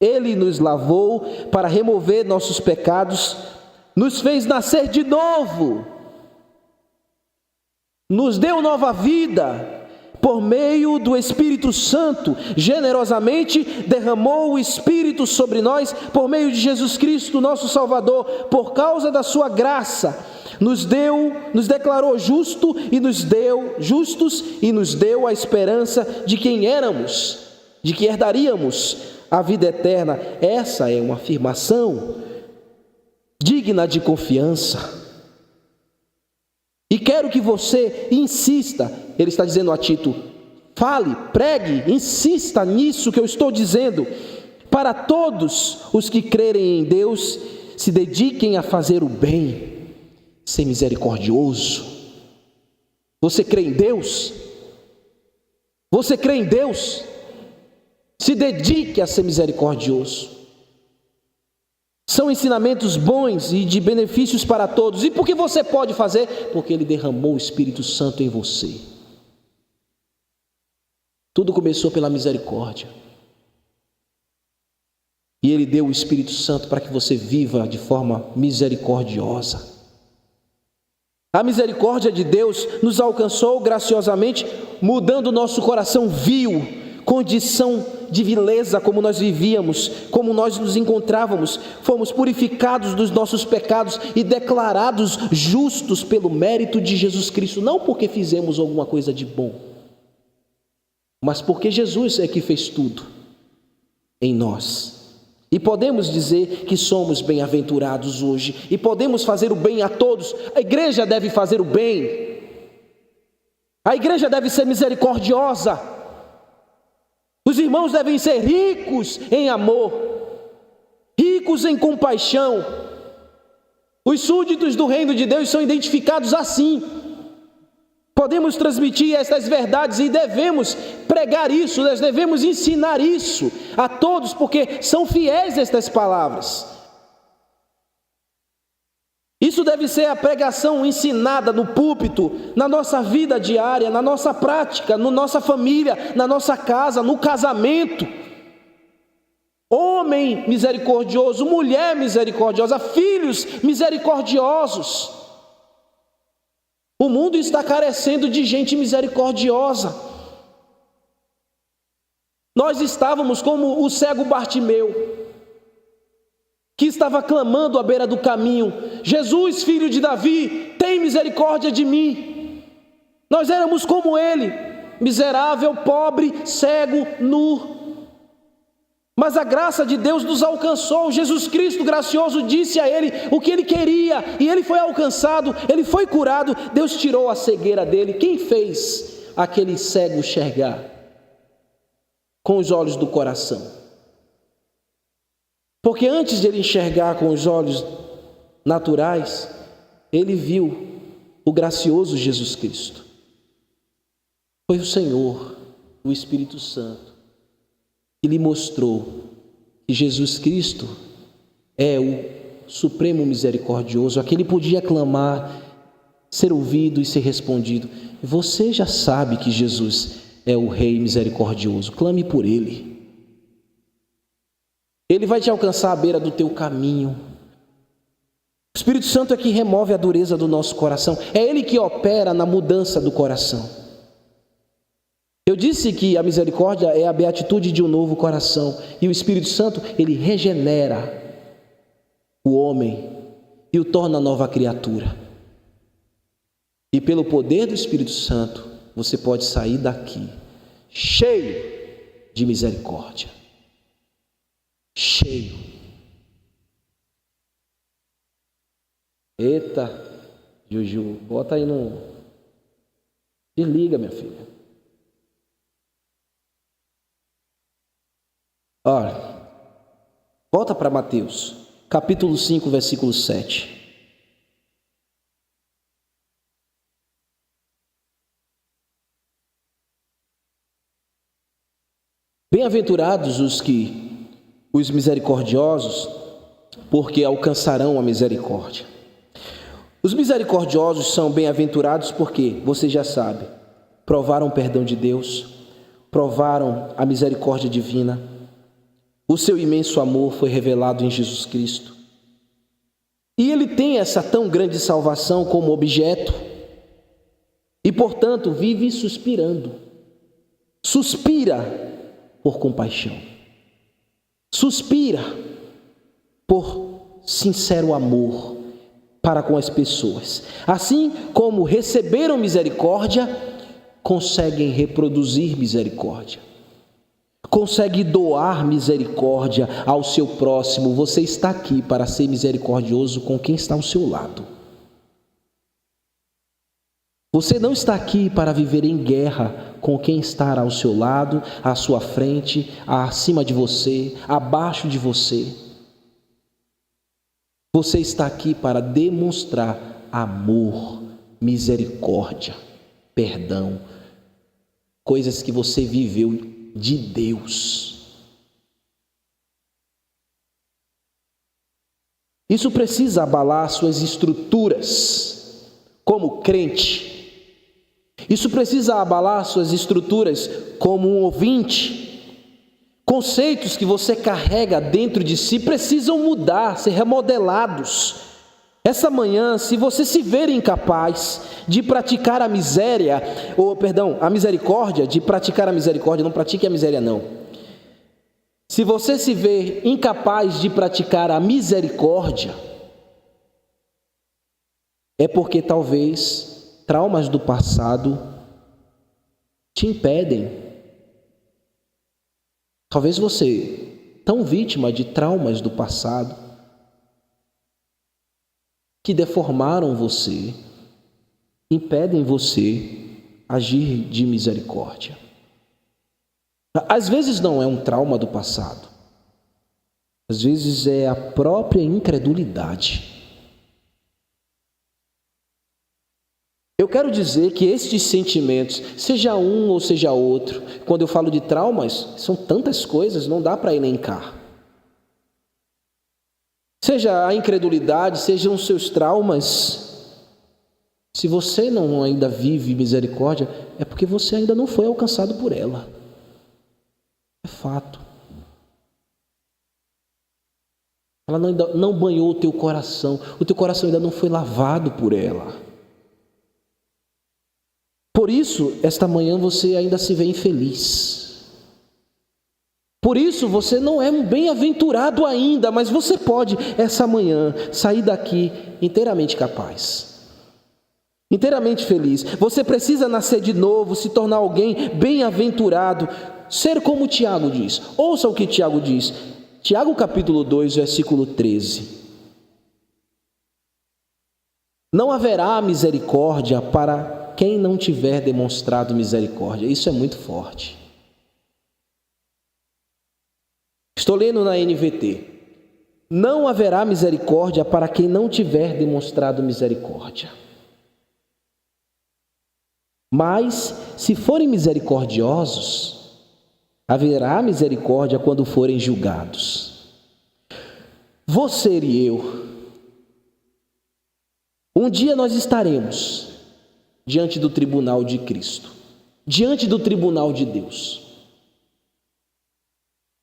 Ele nos lavou para remover nossos pecados, nos fez nascer de novo, nos deu nova vida, por meio do Espírito Santo, generosamente derramou o Espírito sobre nós, por meio de Jesus Cristo, nosso Salvador, por causa da sua graça, nos declarou justos e nos deu a esperança de quem éramos, de que herdaríamos a vida eterna. Essa é uma afirmação digna de confiança. E quero que você insista, ele está dizendo a Tito, fale, pregue, insista nisso que eu estou dizendo, para todos os que crerem em Deus, se dediquem a fazer o bem, ser misericordioso. Você crê em Deus? Você crê em Deus? Se dedique a ser misericordioso. São ensinamentos bons e de benefícios para todos. E por que você pode fazer? Porque Ele derramou o Espírito Santo em você. Tudo começou pela misericórdia. E Ele deu o Espírito Santo para que você viva de forma misericordiosa. A misericórdia de Deus nos alcançou graciosamente, mudando nosso coração vil, condição de vileza como nós vivíamos, como nós nos encontrávamos. Fomos purificados dos nossos pecados e declarados justos pelo mérito de Jesus Cristo, não porque fizemos alguma coisa de bom, mas porque Jesus é que fez tudo em nós. E podemos dizer que somos bem-aventurados hoje, e podemos fazer o bem a todos. A igreja deve fazer o bem, a igreja deve ser misericordiosa, os irmãos devem ser ricos em amor, ricos em compaixão. Os súditos do reino de Deus são identificados assim. Podemos transmitir estas verdades e devemos pregar isso, nós devemos ensinar isso a todos, porque são fiéis estas palavras. Isso deve ser a pregação ensinada no púlpito, na nossa vida diária, na nossa prática, na nossa família, na nossa casa, no casamento. Homem misericordioso, mulher misericordiosa, filhos misericordiosos. O mundo está carecendo de gente misericordiosa. Nós estávamos como o cego Bartimeu, que estava clamando à beira do caminho: Jesus, filho de Davi, tem misericórdia de mim. Nós éramos como ele, miserável, pobre, cego, nu. Mas a graça de Deus nos alcançou. Jesus Cristo gracioso disse a ele o que ele queria, e ele foi alcançado, ele foi curado. Deus tirou a cegueira dele. Quem fez aquele cego enxergar? Com os olhos do coração. Porque antes de ele enxergar com os olhos naturais, ele viu o gracioso Jesus Cristo. Foi o Senhor, o Espírito Santo, que lhe mostrou que Jesus Cristo é o Supremo Misericordioso, a quem ele podia clamar, ser ouvido e ser respondido. Você já sabe que Jesus é o Rei Misericordioso, clame por Ele. Ele vai te alcançar à beira do teu caminho. O Espírito Santo é que remove a dureza do nosso coração, é Ele que opera na mudança do coração. Eu disse que a misericórdia é a beatitude de um novo coração, e o Espírito Santo, ele regenera o homem e o torna nova criatura. E pelo poder do Espírito Santo, você pode sair daqui cheio de misericórdia. Cheio. Eita, Juju, bota aí no... Desliga, minha filha. Olha, volta para Mateus, capítulo 5, versículo 7. Bem-aventurados os misericordiosos, porque alcançarão a misericórdia. Os misericordiosos são bem-aventurados porque, você já sabe, provaram o perdão de Deus, provaram a misericórdia divina. O seu imenso amor foi revelado em Jesus Cristo. E ele tem essa tão grande salvação como objeto. E, portanto, vive suspirando. Suspira por compaixão. Suspira por sincero amor para com as pessoas. Assim como receberam misericórdia, conseguem reproduzir misericórdia. Consegue doar misericórdia ao seu próximo. Você está aqui para ser misericordioso com quem está ao seu lado. Você não está aqui para viver em guerra com quem está ao seu lado, à sua frente, acima de você, abaixo de você. Você está aqui para demonstrar amor, misericórdia, perdão, coisas que você viveu de Deus. Isso precisa abalar suas estruturas como crente. Isso precisa abalar suas estruturas como um ouvinte. Conceitos que você carrega dentro de si precisam mudar, ser remodelados. Essa manhã, se você se ver incapaz de praticar a misericórdia, de praticar a misericórdia, não pratique a miséria não. Se você se ver incapaz de praticar a misericórdia, é porque talvez traumas do passado te impedem. Talvez você, tão vítima de traumas do passado, que deformaram você, impedem você agir de misericórdia. Às vezes não é um trauma do passado, às vezes é a própria incredulidade. Eu quero dizer que estes sentimentos, seja um ou seja outro, quando eu falo de traumas, são tantas coisas, não dá para elencar. Seja a incredulidade, sejam os seus traumas, se você não ainda vive misericórdia, é porque você ainda não foi alcançado por ela. É fato. Ela ainda não banhou o teu coração ainda não foi lavado por ela. Por isso, esta manhã você ainda se vê infeliz. Por isso, você não é um bem-aventurado ainda, mas você pode, essa manhã, sair daqui inteiramente capaz, inteiramente feliz. Você precisa nascer de novo, se tornar alguém bem-aventurado, ser como Tiago diz. Ouça o que Tiago diz. Tiago capítulo 2, versículo 13. Não haverá misericórdia para quem não tiver demonstrado misericórdia. Isso é muito forte. Estou lendo na NVT. não haverá misericórdia para quem não tiver demonstrado misericórdia. Mas, se forem misericordiosos, haverá misericórdia quando forem julgados. Você e eu, um dia nós estaremos diante do tribunal de Cristo, diante do tribunal de Deus.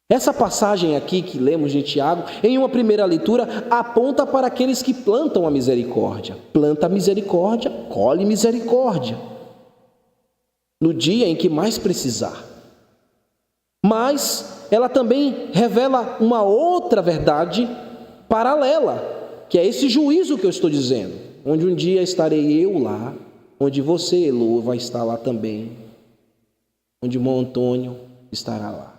Essa passagem aqui que lemos de Tiago, em uma primeira leitura, aponta para aqueles que plantam a misericórdia. Planta a misericórdia, colhe misericórdia, no dia em que mais precisar. Mas ela também revela uma outra verdade paralela, que é esse juízo que eu estou dizendo, onde um dia estarei eu lá, onde você, Elô, vai estar lá também, onde o irmão Antônio estará lá.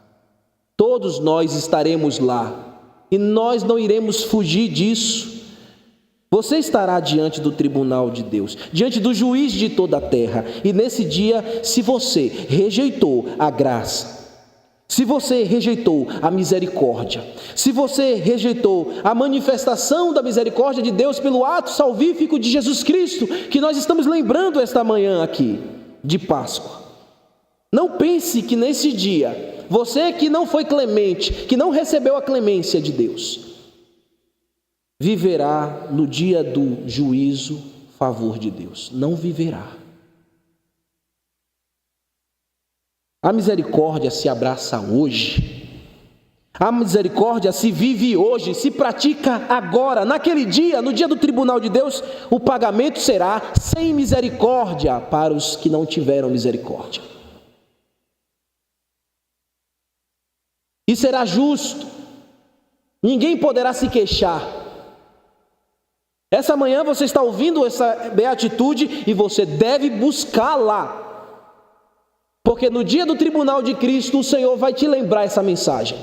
Todos nós estaremos lá, e nós não iremos fugir disso. Você estará diante do tribunal de Deus, diante do juiz de toda a terra, e nesse dia, se você rejeitou a graça, se você rejeitou a misericórdia, se você rejeitou a manifestação da misericórdia de Deus pelo ato salvífico de Jesus Cristo, que nós estamos lembrando esta manhã aqui, de Páscoa, não pense que nesse dia, você que não foi clemente, que não recebeu a clemência de Deus, viverá no dia do juízo favor de Deus. Não viverá. A misericórdia se abraça hoje. A misericórdia se vive hoje, se pratica agora. Naquele dia, no dia do tribunal de Deus, o pagamento será sem misericórdia para os que não tiveram misericórdia. E será justo. Ninguém poderá se queixar. Essa manhã você está ouvindo essa beatitude e você deve buscá-la. Porque no dia do tribunal de Cristo, o Senhor vai te lembrar essa mensagem.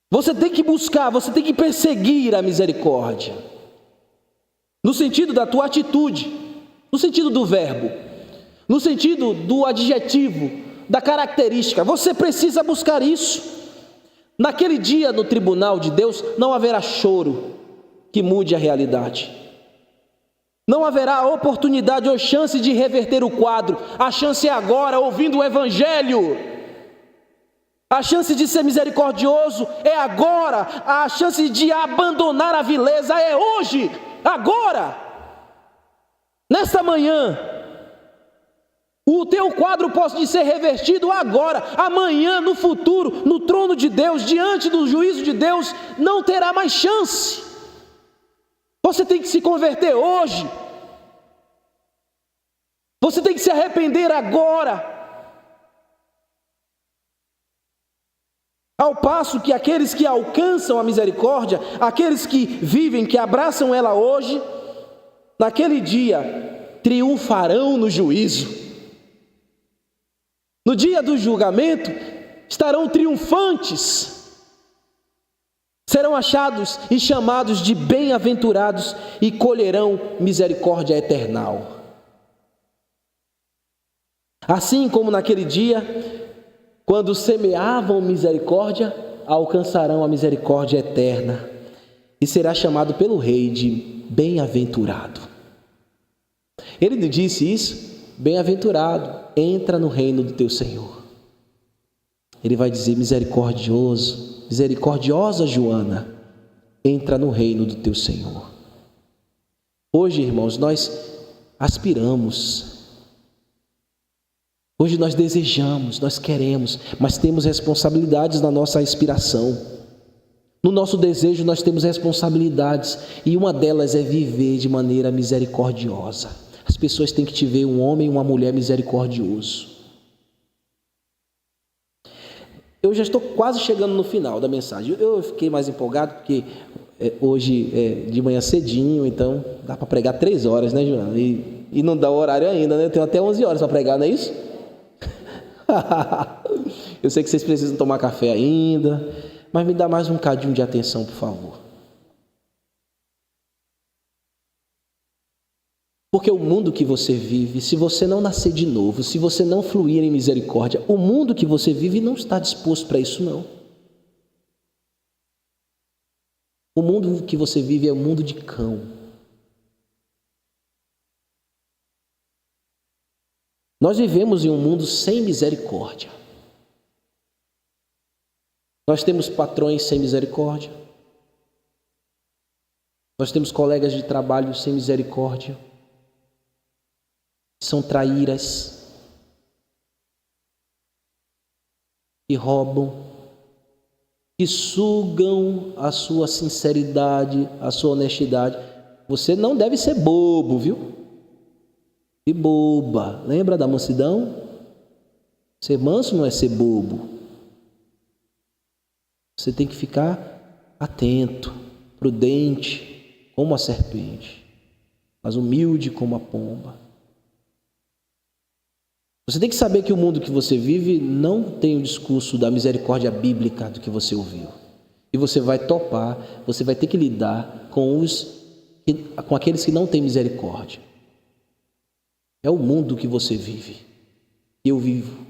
Você tem que buscar, você tem que perseguir a misericórdia. No sentido da tua atitude, no sentido do verbo, no sentido do adjetivo, da característica. Você precisa buscar isso. Naquele dia, no tribunal de Deus, não haverá choro que mude a realidade. Não haverá oportunidade ou chance de reverter o quadro. A chance é agora, ouvindo o Evangelho. A chance de ser misericordioso é agora. A chance de abandonar a vileza é hoje, agora. Nesta manhã, o teu quadro pode ser revertido agora. Amanhã, no futuro, no trono de Deus, diante do juízo de Deus, não terá mais chance. Você tem que se converter hoje. Você tem que se arrepender agora. Ao passo que aqueles que alcançam a misericórdia, aqueles que vivem, que abraçam ela hoje, naquele dia, triunfarão no juízo. No dia do julgamento, estarão triunfantes. Serão achados e chamados de bem-aventurados e colherão misericórdia eternal. Assim como naquele dia, quando semeavam misericórdia, alcançarão a misericórdia eterna e será chamado pelo rei de bem-aventurado. Ele lhe disse isso: bem-aventurado, entra no reino do teu Senhor. Ele vai dizer: misericordioso, misericordiosa Joana, entra no reino do teu Senhor. Hoje, irmãos, nós aspiramos, hoje nós desejamos, nós queremos, mas temos responsabilidades na nossa aspiração. No nosso desejo nós temos responsabilidades, e uma delas é viver de maneira misericordiosa. As pessoas têm que te ver um homem e uma mulher misericordioso. Eu já estou quase chegando no final da mensagem. Eu fiquei mais empolgado porque hoje é de manhã cedinho, então dá para pregar 3 horas, né, Joana? E não dá o horário ainda, né? Eu tenho até 11 horas para pregar, não é isso? Eu sei que vocês precisam tomar café ainda, mas me dá mais um cadinho de atenção, por favor. Porque o mundo que você vive, se você não nascer de novo, se você não fluir em misericórdia, o mundo que você vive não está disposto para isso, não. O mundo que você vive é um mundo de cão. Nós vivemos em um mundo sem misericórdia. Nós temos patrões sem misericórdia. Nós temos colegas de trabalho sem misericórdia. São traíras, que roubam, que sugam a sua sinceridade, a sua honestidade. Você não deve ser bobo, viu? E boba. Lembra da mansidão? Ser manso não é ser bobo. Você tem que ficar atento, prudente, como a serpente, mas humilde como a pomba. Você tem que saber que o mundo que você vive não tem o discurso da misericórdia bíblica do que você ouviu. E você vai topar, você vai ter que lidar com aqueles que não têm misericórdia. É o mundo que você vive. Eu vivo.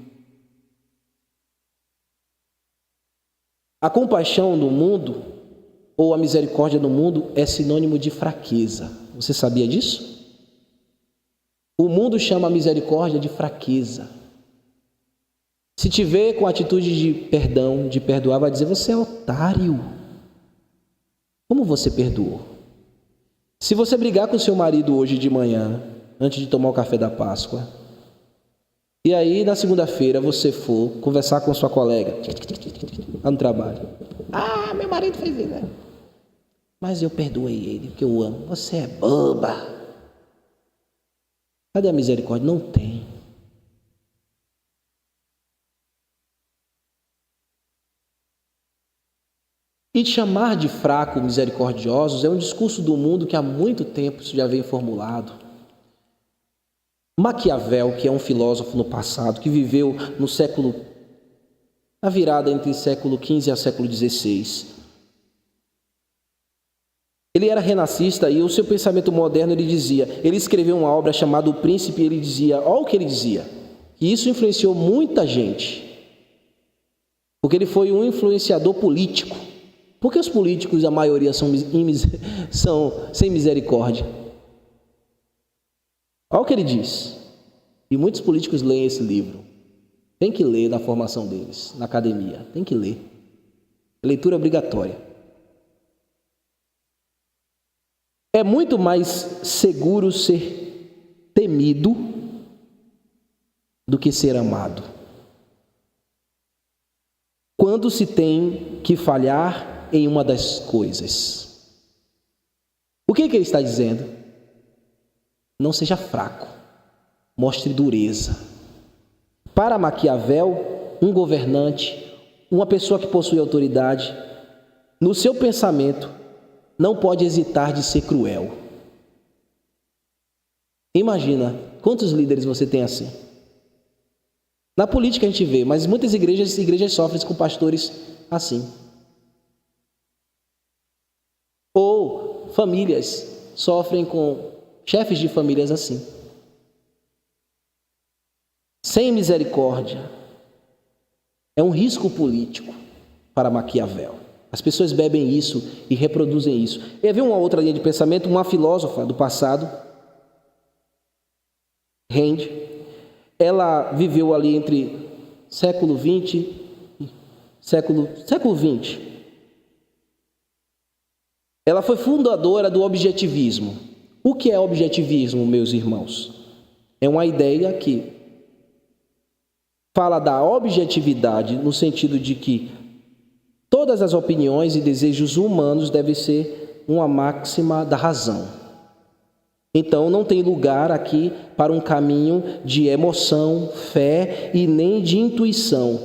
A compaixão no mundo, ou a misericórdia no mundo, é sinônimo de fraqueza. Você sabia disso? O mundo chama a misericórdia de fraqueza. Se te vê com atitude de perdão, de perdoar, vai dizer, você é otário. Como você perdoou? Se você brigar com seu marido hoje de manhã, antes de tomar o café da Páscoa, e aí na segunda-feira você for conversar com sua colega, lá no trabalho. Ah, meu marido fez isso, né? Mas eu perdoei ele, porque eu amo. Você é boba. Cadê a misericórdia? Não tem. E chamar de fraco misericordiosos é um discurso do mundo que há muito tempo já vem formulado. Maquiavel, que é um filósofo no passado, que viveu na virada entre século XV e século XVI. Ele era renascista e o seu pensamento moderno, ele escreveu uma obra chamada O Príncipe, e ele dizia, olha o que ele dizia, que isso influenciou muita gente, porque ele foi um influenciador político. Por que os políticos, a maioria, são sem misericórdia? Olha o que ele diz. E muitos políticos leem esse livro. Tem que ler na formação deles, na academia. Tem que ler. Leitura obrigatória. É muito mais seguro ser temido do que ser amado. Quando se tem que falhar em uma das coisas. O que ele está dizendo? Não seja fraco, mostre dureza. Para Maquiavel, um governante, uma pessoa que possui autoridade, no seu pensamento, não pode hesitar de ser cruel. Imagina, quantos líderes você tem assim? Na política a gente vê, mas muitas igrejas sofrem com pastores assim. Ou famílias sofrem com chefes de famílias assim. Sem misericórdia. É um risco político para Maquiavel. As pessoas bebem isso e reproduzem isso. E havia uma outra linha de pensamento, uma filósofa do passado, Rand. Ela viveu ali entre século XX e século XX. Ela foi fundadora do objetivismo. O que é objetivismo, meus irmãos? É uma ideia que fala da objetividade no sentido de que todas as opiniões e desejos humanos devem ser uma máxima da razão. Então, não tem lugar aqui para um caminho de emoção, fé e nem de intuição.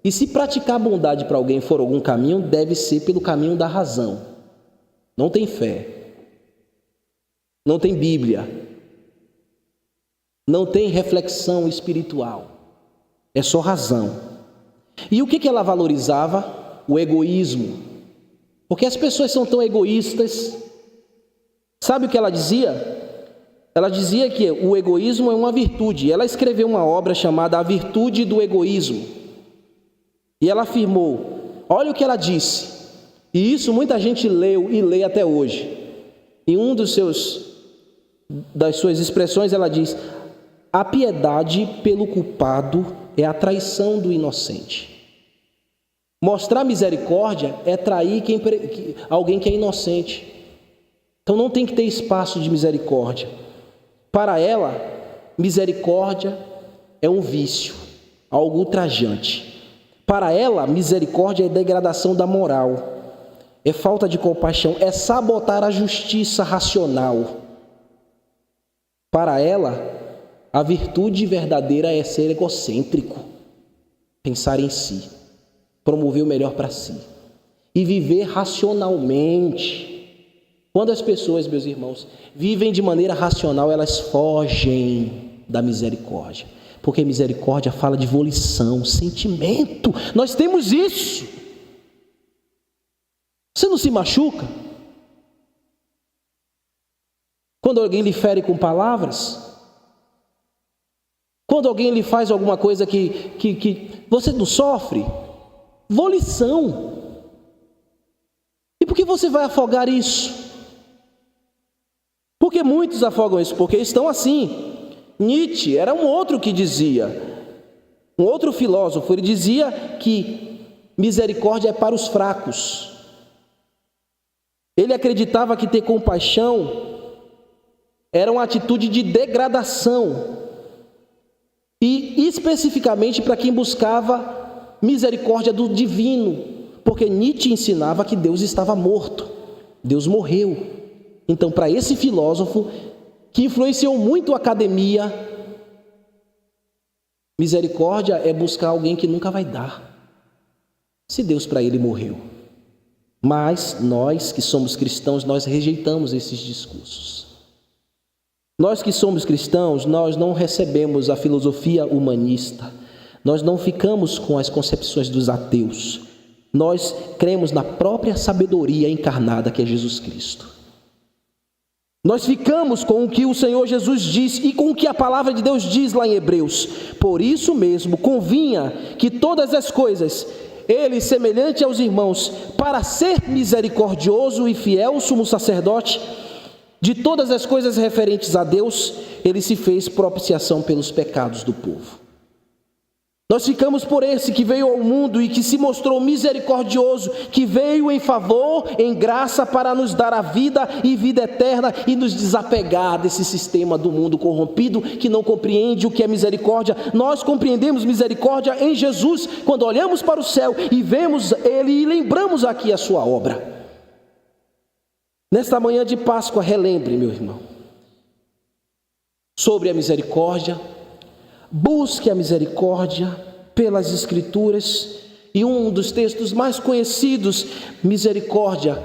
E se praticar bondade para alguém for algum caminho, deve ser pelo caminho da razão. Não tem fé. Não tem Bíblia. Não tem reflexão espiritual. É só razão. E o que ela valorizava? O egoísmo. Porque as pessoas são tão egoístas. Sabe o que ela dizia? ela dizia que o egoísmo é uma virtude. Ela escreveu uma obra chamada A Virtude do Egoísmo. E ela afirmou, olha o que ela disse, e isso muita gente leu e lê até hoje. Em um das suas expressões, ela diz: a piedade pelo culpado é a traição do inocente. Mostrar misericórdia é trair alguém que é inocente. Então não tem que ter espaço de misericórdia. Para ela, misericórdia é um vício, algo ultrajante. Para ela, misericórdia é degradação da moral, é falta de compaixão, é sabotar a justiça racional. Para ela, a virtude verdadeira é ser egocêntrico, pensar em si, promover o melhor para si e viver racionalmente. Quando as pessoas, meus irmãos, vivem de maneira racional, elas fogem da misericórdia, porque misericórdia fala de volição, sentimento. Nós temos isso. Você não se machuca quando alguém lhe fere com palavras? Quando alguém lhe faz alguma coisa que você não sofre? Volição. E por que você vai afogar isso? Porque muitos afogam isso, porque estão assim. Nietzsche era um outro que dizia, um outro filósofo, ele dizia que misericórdia é para os fracos. Ele acreditava que ter compaixão era uma atitude de degradação. E especificamente para quem buscava misericórdia do divino, porque Nietzsche ensinava que Deus estava morto, Deus morreu. Então, para esse filósofo, que influenciou muito a academia, misericórdia é buscar alguém que nunca vai dar, se Deus para ele morreu. Mas nós que somos cristãos, nós rejeitamos esses discursos. Nós que somos cristãos, nós não recebemos a filosofia humanista, nós não ficamos com as concepções dos ateus, nós cremos na própria sabedoria encarnada que é Jesus Cristo. Nós ficamos com o que o Senhor Jesus diz e com o que a palavra de Deus diz lá em Hebreus. Por isso mesmo, convinha que todas as coisas, ele, semelhante aos irmãos, para ser misericordioso e fiel sumo sacerdote, de todas as coisas referentes a Deus, ele se fez propiciação pelos pecados do povo. Nós ficamos por esse que veio ao mundo e que se mostrou misericordioso, que veio em favor, em graça, para nos dar a vida e vida eterna e nos desapegar desse sistema do mundo corrompido que não compreende o que é misericórdia. Nós compreendemos misericórdia em Jesus, quando olhamos para o céu e vemos Ele e lembramos aqui a sua obra. Nesta manhã de Páscoa, relembre, meu irmão, sobre a misericórdia. Busque a misericórdia pelas Escrituras, e um dos textos mais conhecidos, misericórdia,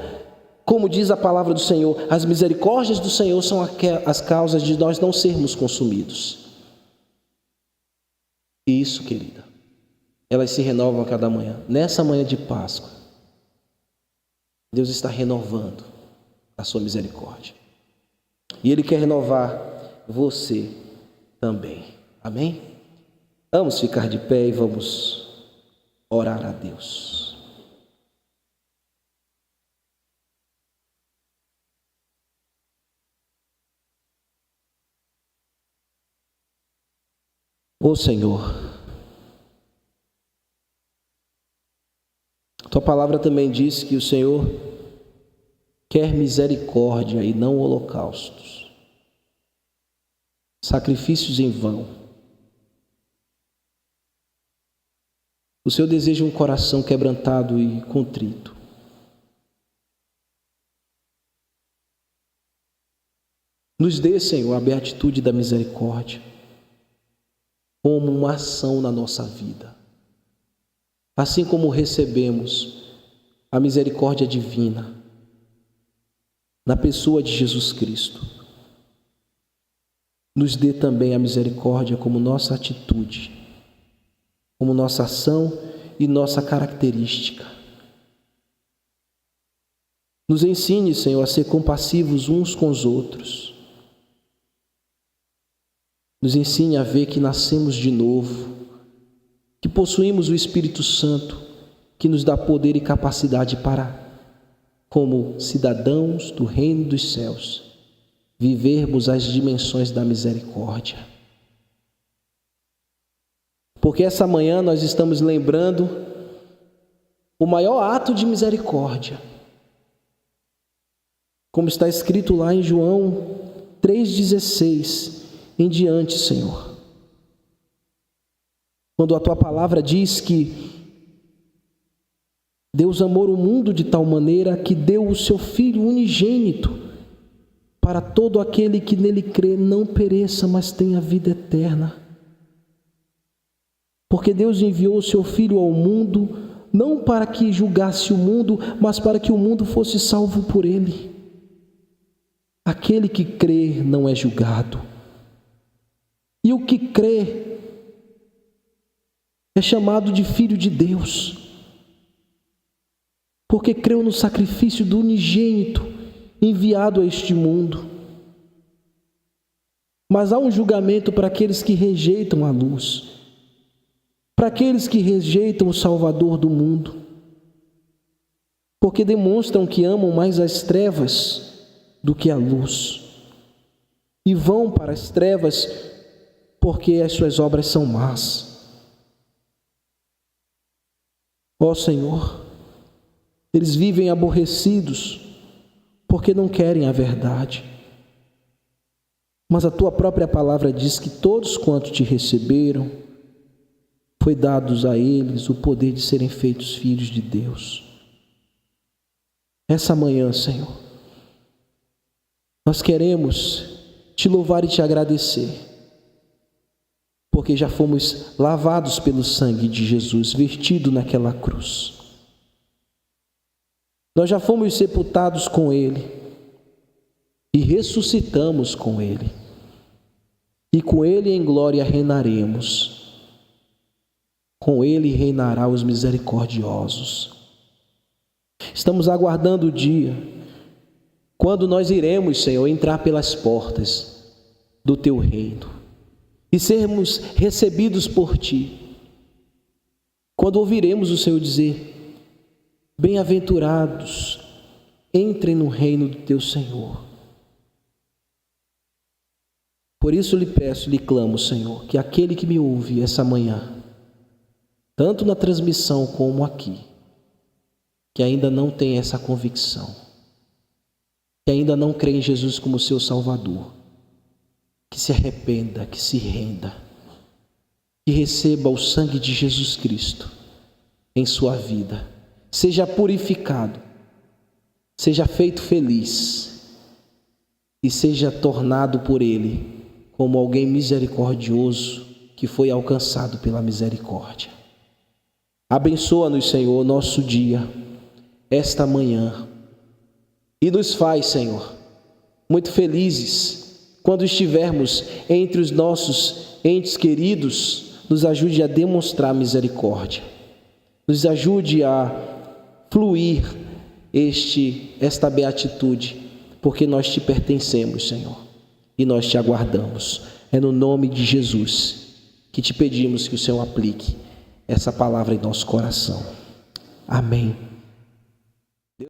como diz a palavra do Senhor, as misericórdias do Senhor são as causas de nós não sermos consumidos. E isso, querida, elas se renovam a cada manhã. Nessa manhã de Páscoa, Deus está renovando a sua misericórdia, e Ele quer renovar você também. Amém? Vamos ficar de pé e vamos orar a Deus. Ó Senhor, Tua palavra também diz que o Senhor quer misericórdia e não holocaustos, sacrifícios em vão. O Senhor deseja um coração quebrantado e contrito. Nos dê, Senhor, a beatitude da misericórdia como uma ação na nossa vida. Assim como recebemos a misericórdia divina na pessoa de Jesus Cristo, nos dê também a misericórdia como nossa atitude, como nossa ação e nossa característica. Nos ensine, Senhor, a ser compassivos uns com os outros, Nos ensine a ver que nascemos de novo, que possuímos o Espírito Santo, que nos dá poder e capacidade para, como cidadãos do reino dos céus, vivermos as dimensões da misericórdia. Porque essa manhã nós estamos lembrando o maior ato de misericórdia, como está escrito lá em João 3,16 em diante, Senhor. Quando a Tua palavra diz que Deus amou o mundo de tal maneira que deu o Seu Filho unigênito para todo aquele que nele crê não pereça, mas tenha vida eterna. Porque Deus enviou o Seu Filho ao mundo, não para que julgasse o mundo, mas para que o mundo fosse salvo por Ele. Aquele que crê não é julgado. E o que crê é chamado de filho de Deus, porque creu no sacrifício do unigênito enviado a este mundo. Mas há um julgamento para aqueles que rejeitam a luz, para aqueles que rejeitam o Salvador do mundo, porque demonstram que amam mais as trevas do que a luz, e vão para as trevas porque as suas obras são más. Ó Senhor, eles vivem aborrecidos porque não querem a verdade. Mas a Tua própria palavra diz que todos quanto Te receberam, foi dados a eles o poder de serem feitos filhos de Deus. Essa manhã, Senhor, nós queremos Te louvar e Te agradecer, porque já fomos lavados pelo sangue de Jesus, vertido naquela cruz. Nós já fomos sepultados com Ele e ressuscitamos com Ele. E com Ele em glória reinaremos. Com Ele reinará os misericordiosos. Estamos aguardando o dia quando nós iremos, Senhor, entrar pelas portas do Teu reino e sermos recebidos por Ti. Quando ouviremos o Senhor dizer: bem-aventurados, entrem no reino do Teu Senhor. Por isso lhe peço, lhe clamo, Senhor, que aquele que me ouve essa manhã, tanto na transmissão como aqui, que ainda não tem essa convicção, que ainda não crê em Jesus como seu Salvador, que se arrependa, que se renda, que receba o sangue de Jesus Cristo em sua vida, seja purificado, seja feito feliz e seja tornado por Ele como alguém misericordioso que foi alcançado pela misericórdia. Abençoa-nos, Senhor, nosso dia, esta manhã, e nos faz, Senhor, muito felizes quando estivermos entre os nossos entes queridos. Nos ajude a demonstrar misericórdia, nos ajude a fluir esta beatitude, porque nós Te pertencemos, Senhor, e nós Te aguardamos. É no nome de Jesus que Te pedimos que o Senhor aplique essa palavra em nosso coração. Amém.